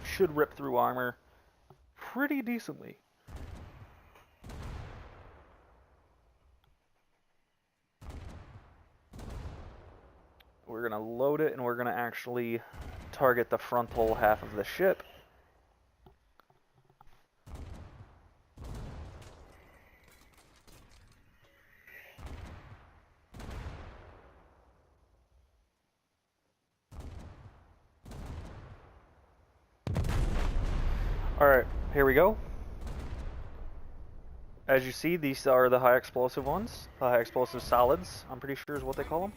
should rip through armor pretty decently. We're going to load it, and we're going to actually target the frontal half of the ship. Alright, here we go. As you see, these are the high explosive ones. The high explosive solids, I'm pretty sure is what they call them.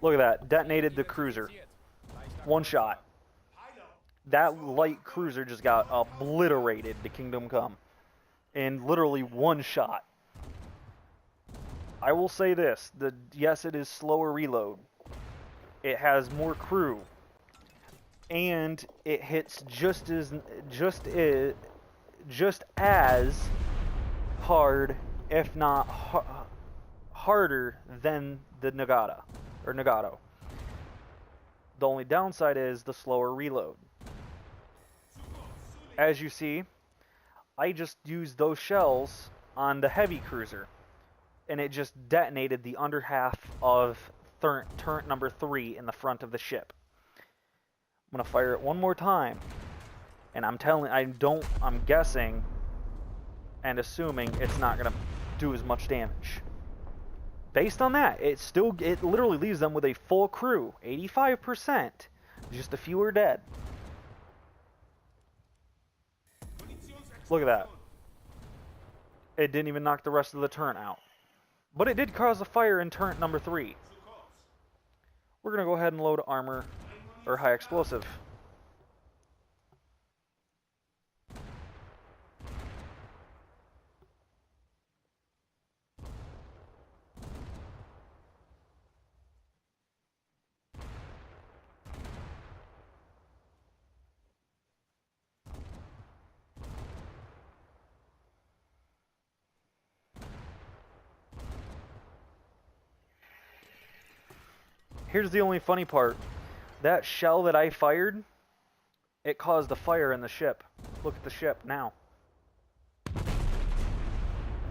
Look at that, detonated the cruiser. One shot. That light cruiser just got obliterated to Kingdom Come. In literally one shot. I will say this, yes, it is slower reload. It has more crew. And it hits just as hard, if not harder than the Nagato. The only downside is the slower reload. As you see, I just used those shells on the heavy cruiser, and it just detonated the under half of turret number 3 in the front of the ship. I'm gonna fire it one more time, and I'm guessing and assuming it's not gonna do as much damage. Based on that, it literally leaves them with a full crew, 85%. Just a few are dead. Look at that. It didn't even knock the rest of the turret out. But it did cause a fire in turret number 3. We're gonna go ahead and load armor, or high explosive. Here's the only funny part. That shell that I fired, it caused a fire in the ship. Look at the ship now.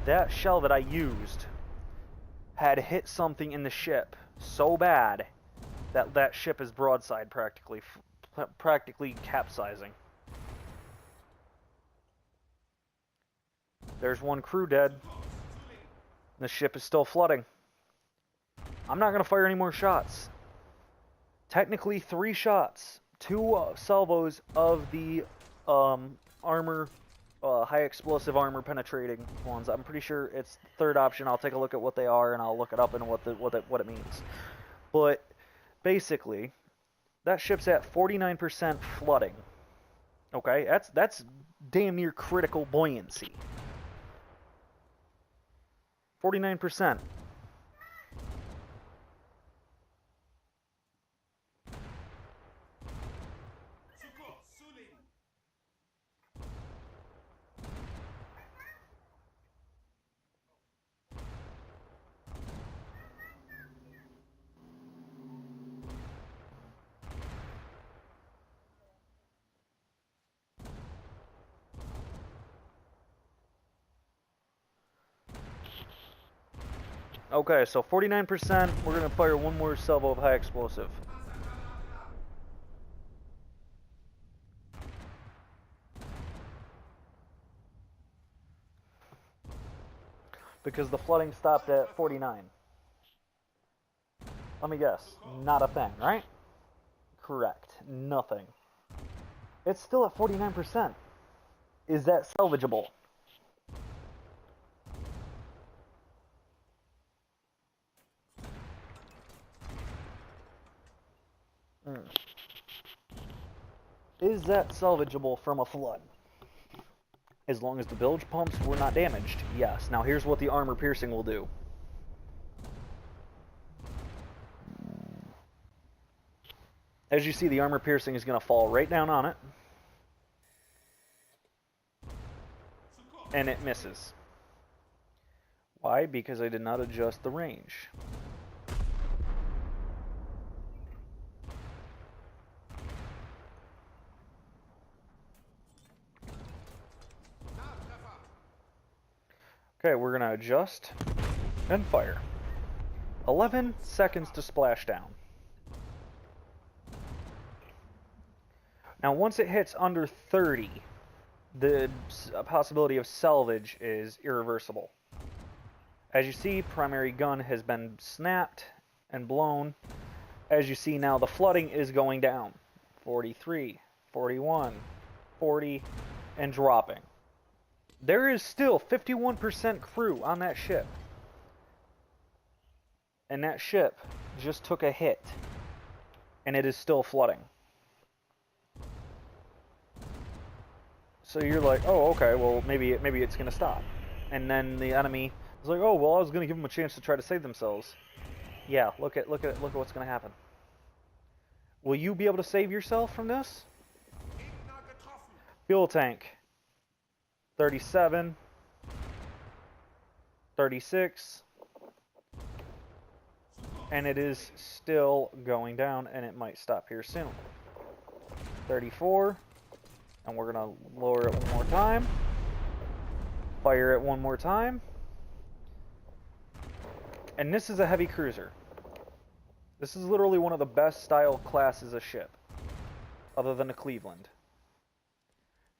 That shell that I used had hit something in the ship so bad that that ship is broadside practically capsizing. There's one crew dead. The ship is still flooding. I'm not going to fire any more shots. Technically 3 shots. 2 salvos of the armor, high explosive armor penetrating ones. I'm pretty sure it's the third option. I'll take a look at what they are and I'll look it up and what it means. But basically, that ship's at 49% flooding. Okay, that's damn near critical buoyancy. 49%. Okay, so 49%, we're going to fire one more salvo of high explosive. Because the flooding stopped at 49. Let me guess, not a thing, right? Correct, nothing. It's still at 49%. Is that salvageable? Is that salvageable from a flood? As long as the bilge pumps were not damaged, yes. Now here's what the armor piercing will do. As you see, the armor piercing is going to fall right down on it. And it misses. Why? Because I did not adjust the range. Okay, we're going to adjust and fire. 11 seconds to splash down. Now, once it hits under 30, the possibility of salvage is irreversible. As you see, primary gun has been snapped and blown. As you see now, the flooding is going down. 43, 41, 40, and dropping. There is still 51% crew on that ship. And that ship just took a hit. And it is still flooding. So you're like, oh, okay, well, maybe it's going to stop. And then the enemy is like, oh, well, I was going to give them a chance to try to save themselves. Yeah, look at what's going to happen. Will you be able to save yourself from this? Fuel tank. 37. 36. And it is still going down, and it might stop here soon. 34. And we're going to lower it one more time. Fire it one more time. And this is a heavy cruiser. This is literally one of the best style classes of ship. Other than the Cleveland.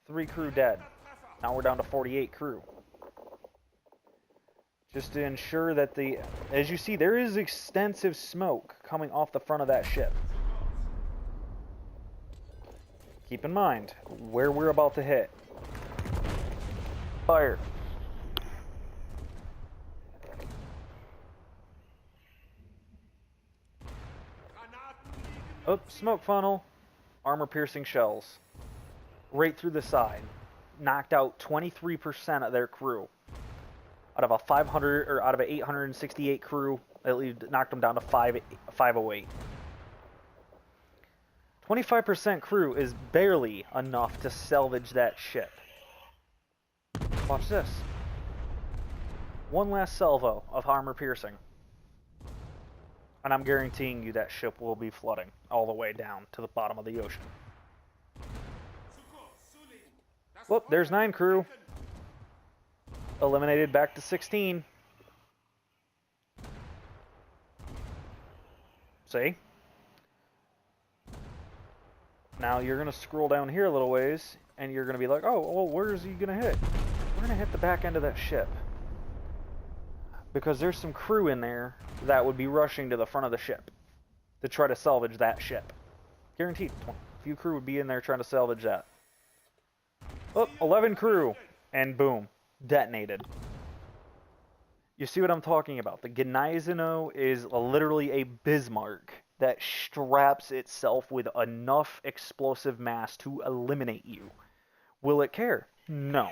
3 crew dead. Now we're down to 48 crew. Just to ensure that as you see, there is extensive smoke coming off the front of that ship. Keep in mind where we're about to hit. Fire. Oh, smoke funnel. Armor piercing shells. Right through the side. Knocked out 23% of their crew. Out of a 500 or out of an 868 crew, it knocked them down to 508. 25% crew is barely enough to salvage that ship. Watch this. One last salvo of armor piercing. And I'm guaranteeing you that ship will be flooding all the way down to the bottom of the ocean. Whoop, there's 9 crew. Eliminated back to 16. See? Now you're going to scroll down here a little ways, and you're going to be like, oh, well, where is he going to hit? We're going to hit the back end of that ship. Because there's some crew in there that would be rushing to the front of the ship to try to salvage that ship. Guaranteed. A few crew would be in there trying to salvage that. Oh, 11 crew. And boom. Detonated. You see what I'm talking about? The Gneisenau is literally a Bismarck that straps itself with enough explosive mass to eliminate you. Will it care? No.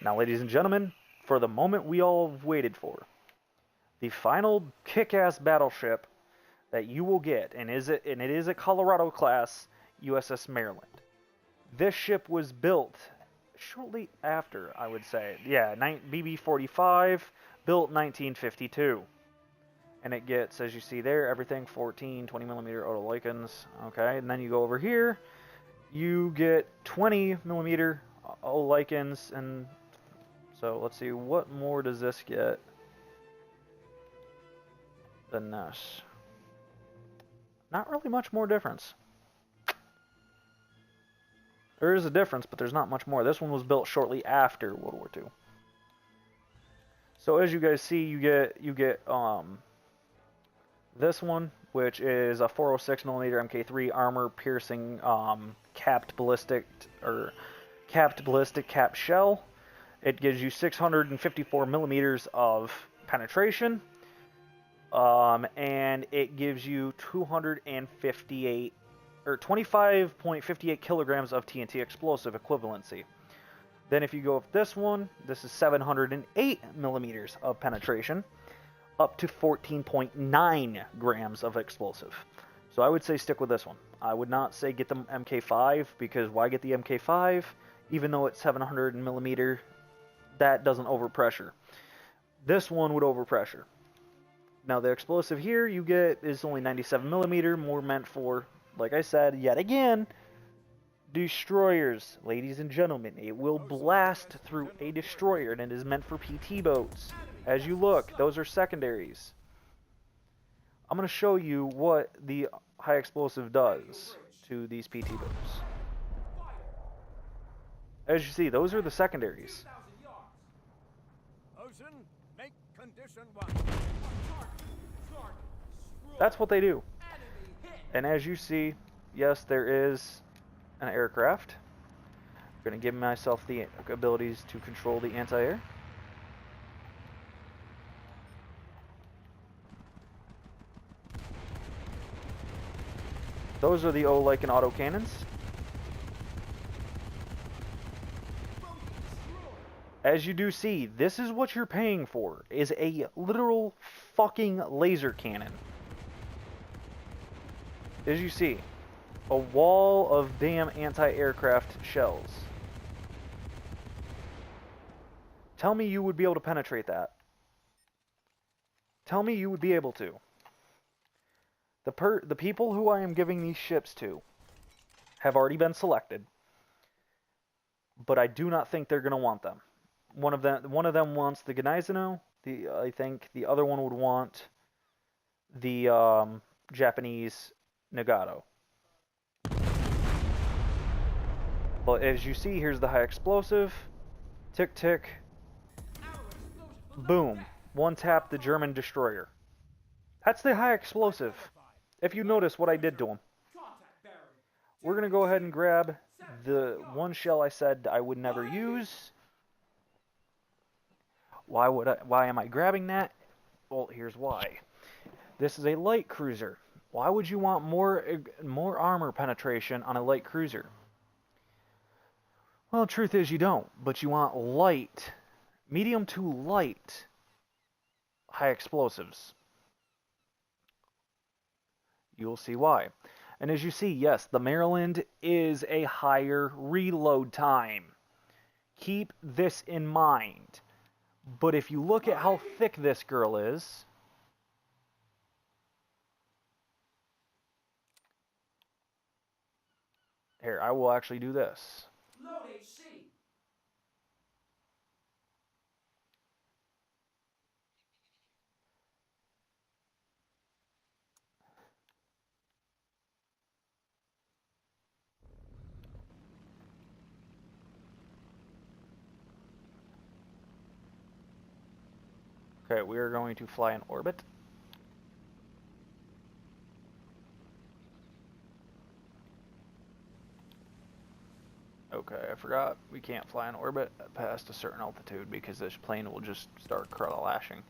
Now, ladies and gentlemen, for the moment we all have waited for, the final kick-ass battleship that you will get, and it is a Colorado class USS Maryland. This ship was built shortly after, I would say. Yeah, BB-45, built 1952. And it gets, as you see there, everything 14, 20 millimeter Autolikens. Okay, and then you go over here, you get 20 millimeter Autolikens, and so let's see, what more does this get? than this. Not really much more difference. There is a difference, but there's not much more. This one was built shortly after World War II. So as you guys see, you get this one, which is a 406mm Mk3 armor-piercing capped ballistic cap shell. It gives you 654mm of penetration, and it gives you 25.58 kilograms of TNT explosive equivalency. Then if you go with this one, this is 708mm of penetration, up to 14.9 grams of explosive. So I would say stick with this one. I would not say get the MK5, because why get the MK5? Even though it's 700mm, that doesn't overpressure. This one would overpressure. Now the explosive here you get is only 97mm, more meant for, like I said, yet again, destroyers. Ladies and gentlemen, it will blast through a destroyer, and it is meant for PT boats. As you look, those are secondaries. I'm going to show you what the high explosive does to these PT boats. As you see, those are the secondaries. That's what they do. And as you see, yes, there is an aircraft. I'm going to give myself the abilities to control the anti-air. Those are the Olycan autocannons. As you do see, this is what you're paying for, is a literal fucking laser cannon. As you see, a wall of damn anti-aircraft shells. Tell me you would be able to penetrate that. Tell me you would be able to. The people who I am giving these ships to have already been selected, but I do not think they're going to want them. One of them wants the Gneisenau. I think the other one would want the Japanese Nagato. But as you see, here's the high explosive. Tick tick. Boom. One tap the German destroyer. That's the high explosive. If you notice what I did to him. We're going to go ahead and grab the one shell I said I would never use. Why am I grabbing that? Well, here's why. This is a light cruiser. Why would you want more armor penetration on a light cruiser? Well, the truth is you don't, but you want light, medium to light, high explosives. You'll see why. And as you see, yes, the Maryland is a higher reload time. Keep this in mind. But if you look at how thick this girl is, here, I will actually do this. Load HC. Okay, we are going to fly in orbit. Okay, I forgot. We can't fly in orbit past a certain altitude because this plane will just start lashing.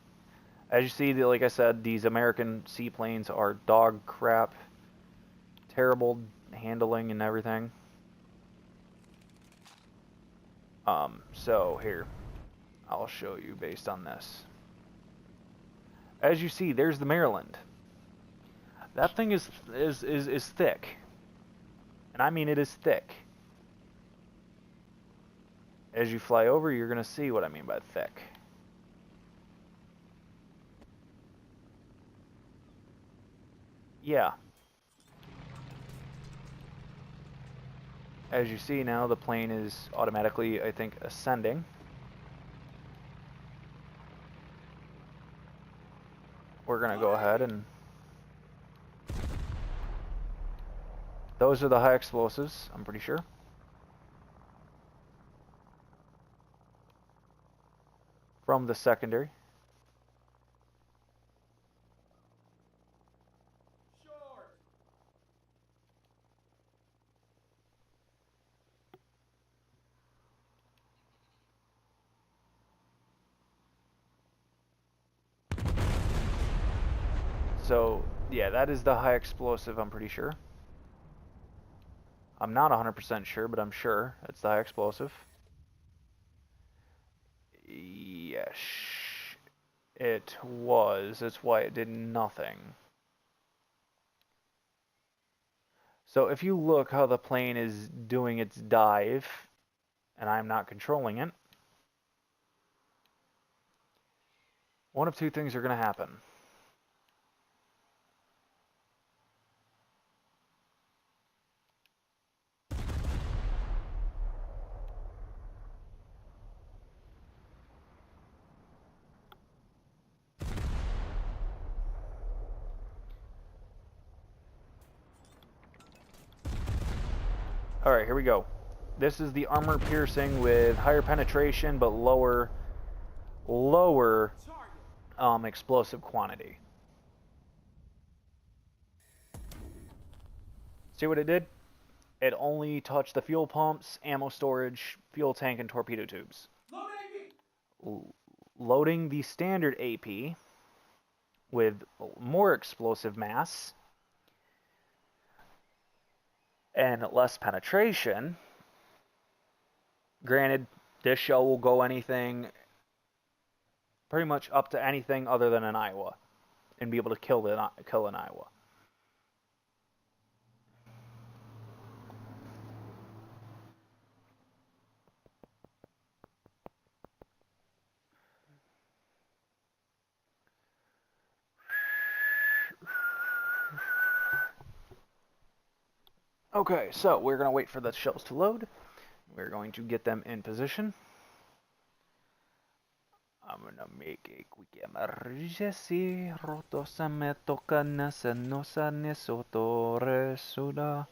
As you see, like I said, these American seaplanes are dog crap. Terrible handling and everything. So here, I'll show you based on this. As you see, there's the Maryland. That thing is thick. And I mean it is thick. As you fly over, you're going to see what I mean by thick. Yeah. As you see now, the plane is automatically, I think, ascending. we're going to go ahead and... Those are the high explosives, I'm pretty sure. From the secondary. So, yeah, that is the high explosive, I'm pretty sure. I'm not 100% sure, but I'm sure it's the high explosive. Yes, it was. That's why it did nothing. So if you look how the plane is doing its dive, and I'm not controlling it, one of two things are going to happen. Alright, here we go. This is the armor piercing with higher penetration but lower explosive quantity. See what it did? It only touched the fuel pumps, ammo storage, fuel tank, and torpedo tubes. Loading the standard AP with more explosive mass and less penetration. Granted, this shell will go anything, pretty much up to anything other than an Iowa, and be able to kill an Iowa. Okay, so we're going to wait for the shells to load. We're going to get them in position. I'm going to make a quick emergency. Rotosame toka nasa nosa nesoto resuda.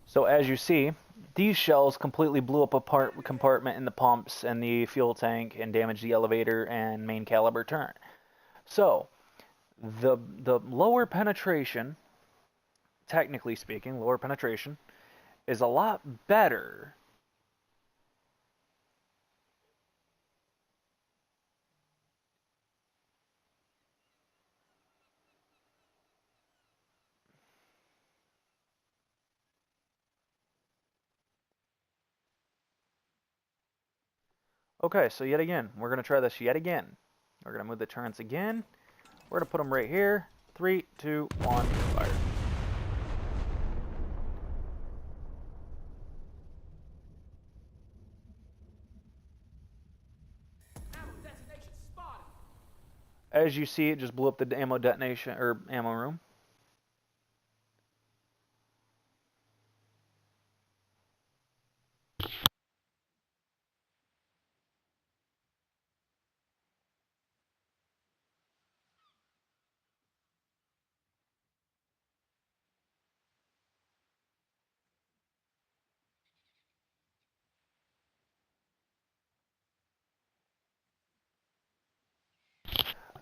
So as you see, these shells completely blew up a compartment in the pumps and the fuel tank and damaged the elevator and main caliber turret. So, the lower penetration, technically speaking, lower penetration, is a lot better. Okay, so yet again, we're going to try this yet again. We're going to move the turrets again. We're going to put them right here. 3, 2, 1, fire. As you see, it just blew up the ammo detonation, or ammo room.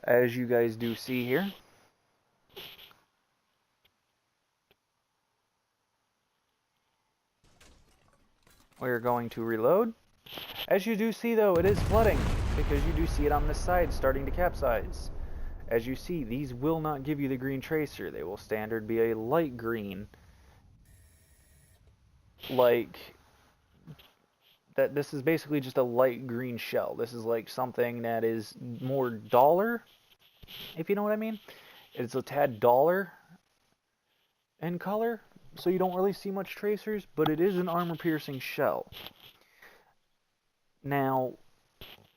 As you guys do see here. We're going to reload. As you do see though, it is flooding, because you do see it on this side starting to capsize. As you see, these will not give you the green tracer. They will standard be a light green. Like, that. This is basically just a light green shell. This is like something that is more duller, if you know what I mean. It's a tad duller in color, so you don't really see much tracers, but it is an armor-piercing shell. Now,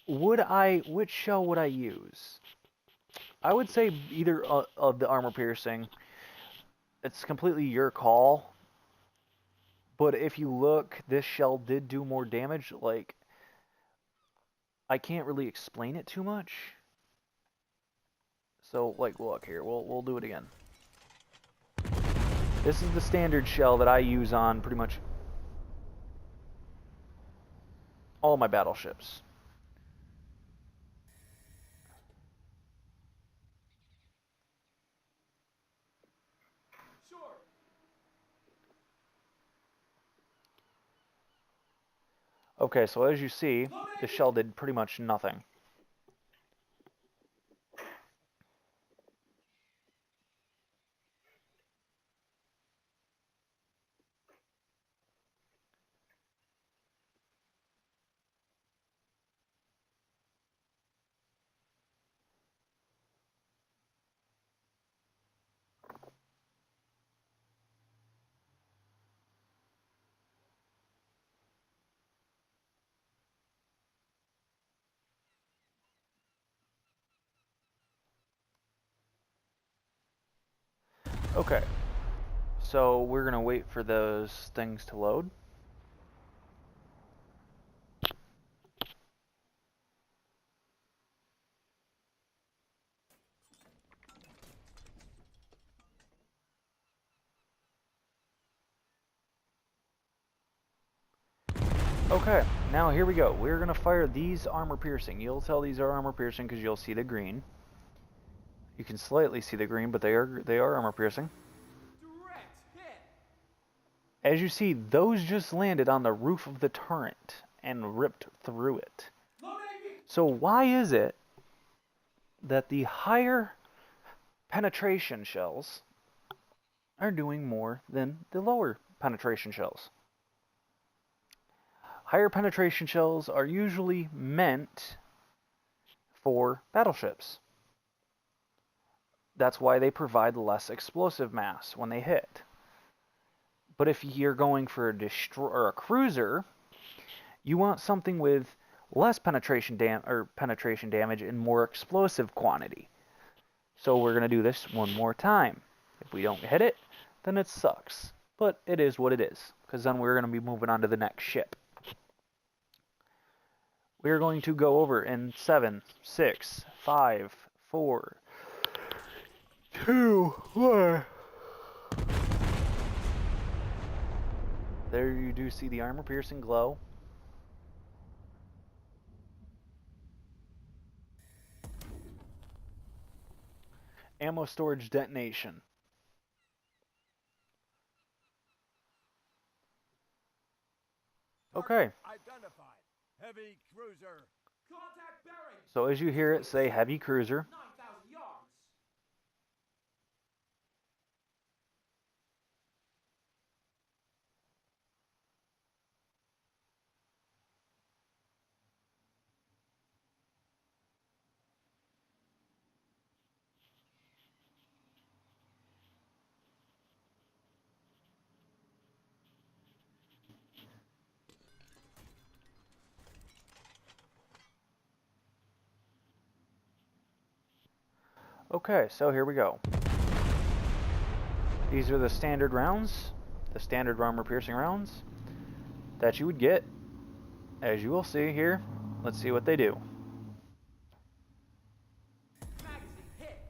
which shell would I use? I would say either of the armor piercing. It's completely your call. But if you look, this shell did do more damage. Like, I can't really explain it too much. So, like, look here. We'll do it again. This is the standard shell that I use on pretty much all my battleships. Sure. Okay, so as you see, the shell did pretty much nothing. Okay, so we're gonna wait for those things to load. Okay, now here we go. We're gonna fire these armor piercing. You'll tell these are armor piercing because you'll see the green. You can slightly see the green, but they are armor piercing. Direct hit. As you see, those just landed on the roof of the turret and ripped through it. Loading. So why is it that the higher penetration shells are doing more than the lower penetration shells? Higher penetration shells are usually meant for battleships. That's why they provide less explosive mass when they hit. But if you're going for a destroyer or a cruiser, you want something with less penetration damage and more explosive quantity. So we're going to do this one more time. If we don't hit it, then it sucks. But it is what it is, because then we're going to be moving on to the next ship. We are going to go over in 7, 6, 5, 4, 2, 1. There you do see the armor-piercing glow. Ammo storage detonation. Okay. Identified. Heavy cruiser. Contact bearing. So as you hear it say heavy cruiser, 9,000 yards. okay, so here we go. These are the standard rounds, the standard armor-piercing rounds that you would get, as you will see here. Let's see what they do. Magazine hit.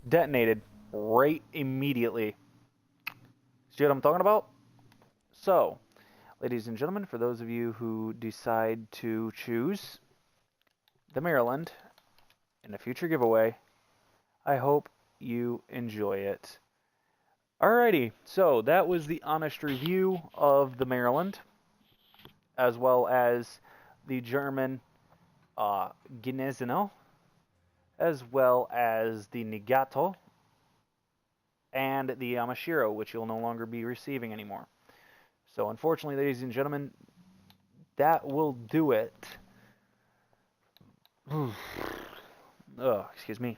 Detonated right immediately. See what I'm talking about? So, ladies and gentlemen, for those of you who decide to choose the Maryland in a future giveaway, I hope you enjoy it. Alrighty, so that was the honest review of the Maryland, as well as the German Gnezino, as well as the Nigato, and the Yamashiro, which you'll no longer be receiving anymore. So unfortunately, ladies and gentlemen, that will do it. Excuse me.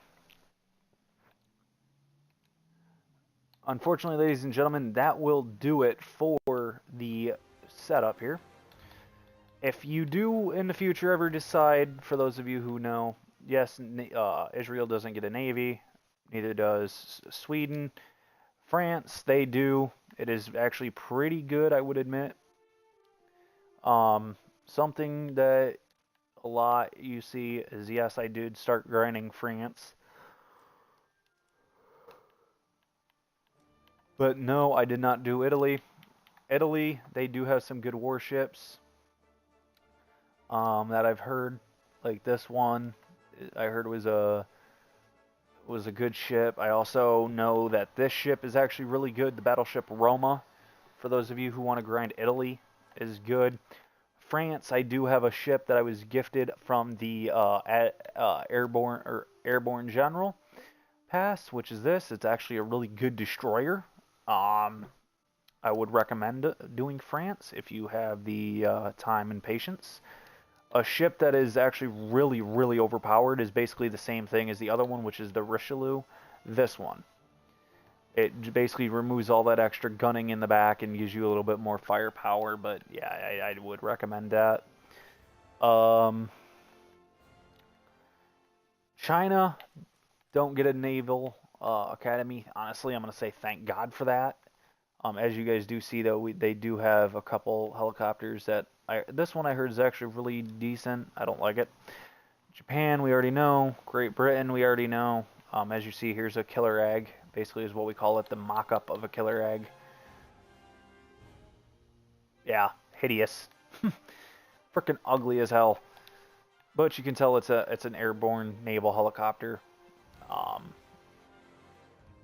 Unfortunately, ladies and gentlemen, that will do it for the setup here. If you do in the future ever decide, for those of you who know, yes, Israel doesn't get a navy, neither does Sweden. France, they do. It is actually pretty good, I would admit. Something that a lot you see is, yes, I did start grinding France. But no, I did not do Italy. Italy, they do have some good warships that I've heard. Like this one, I heard was a good ship. I also know that this ship is actually really good. The battleship Roma, for those of you who want to grind Italy, is good. France, I do have a ship that I was gifted from the Airborne General Pass, which is this. It's actually a really good destroyer. I would recommend doing France if you have the time and patience. A ship that is actually really, really overpowered is basically the same thing as the other one, which is the Richelieu. This one. It basically removes all that extra gunning in the back and gives you a little bit more firepower, but yeah, I would recommend that. China, don't get a naval academy. Honestly, I'm going to say thank God for that. As you guys do see, though, they do have a couple helicopters that... this one I heard is actually really decent. I don't like it. Japan, we already know. Great Britain, we already know. As you see, here's a killer egg. Basically is what we call it, the mock-up of a killer egg. Yeah, hideous. Freaking ugly as hell. But you can tell it's an airborne naval helicopter.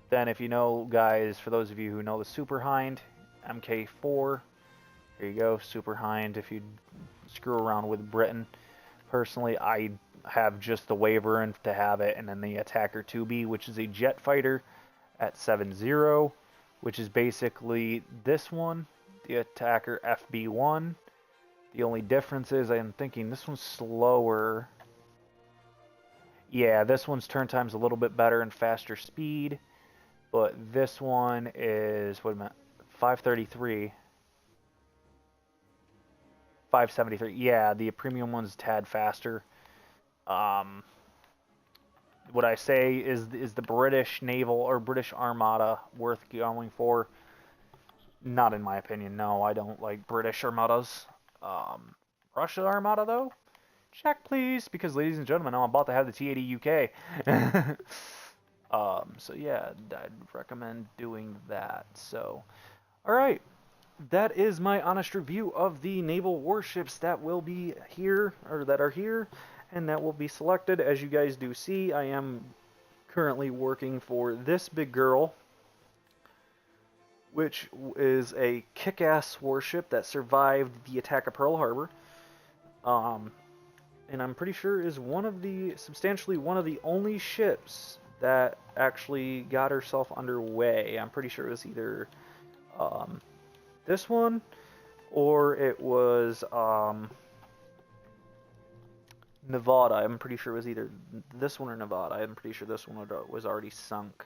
Then if you know, guys, for those of you who know the Super Hind, MK4, here you go, Super Hind, if you screw around with Britain. Personally, I have just the Wyvern to have it, and then the Attacker 2B, which is a jet fighter at 7.0, which is basically this one, the Attacker FB1. The only difference is, I'm thinking this one's slower. Yeah, this one's turn time's a little bit better and faster speed. But this one is, wait a minute, 533. 573. Yeah, the premium one's a tad faster. Would I say is the British naval or British Armada worth going for? Not in my opinion. No, I don't like British armadas. Russia Armada though? Check please, because ladies and gentlemen, I'm about to have the T-80 UK. So yeah, I'd recommend doing that. So, all right. That is my honest review of the naval warships that will be here, or that are here, and that will be selected. As you guys do see, I am currently working for this big girl, which is a kick-ass warship that survived the attack of Pearl Harbor. And I'm pretty sure is substantially one of the only ships that actually got herself underway. I'm pretty sure it was either this one, or it was Nevada. I'm pretty sure it was either this one or Nevada. I'm pretty sure this one was already sunk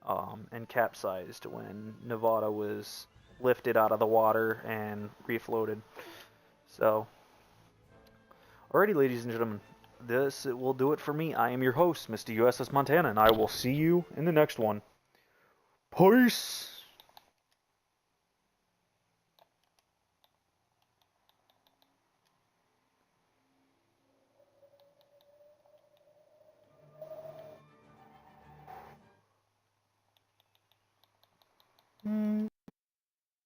and capsized when Nevada was lifted out of the water and refloated. So, alrighty, ladies and gentlemen, this will do it for me. I am your host, Mr. USS Montana, and I will see you in the next one. Peace!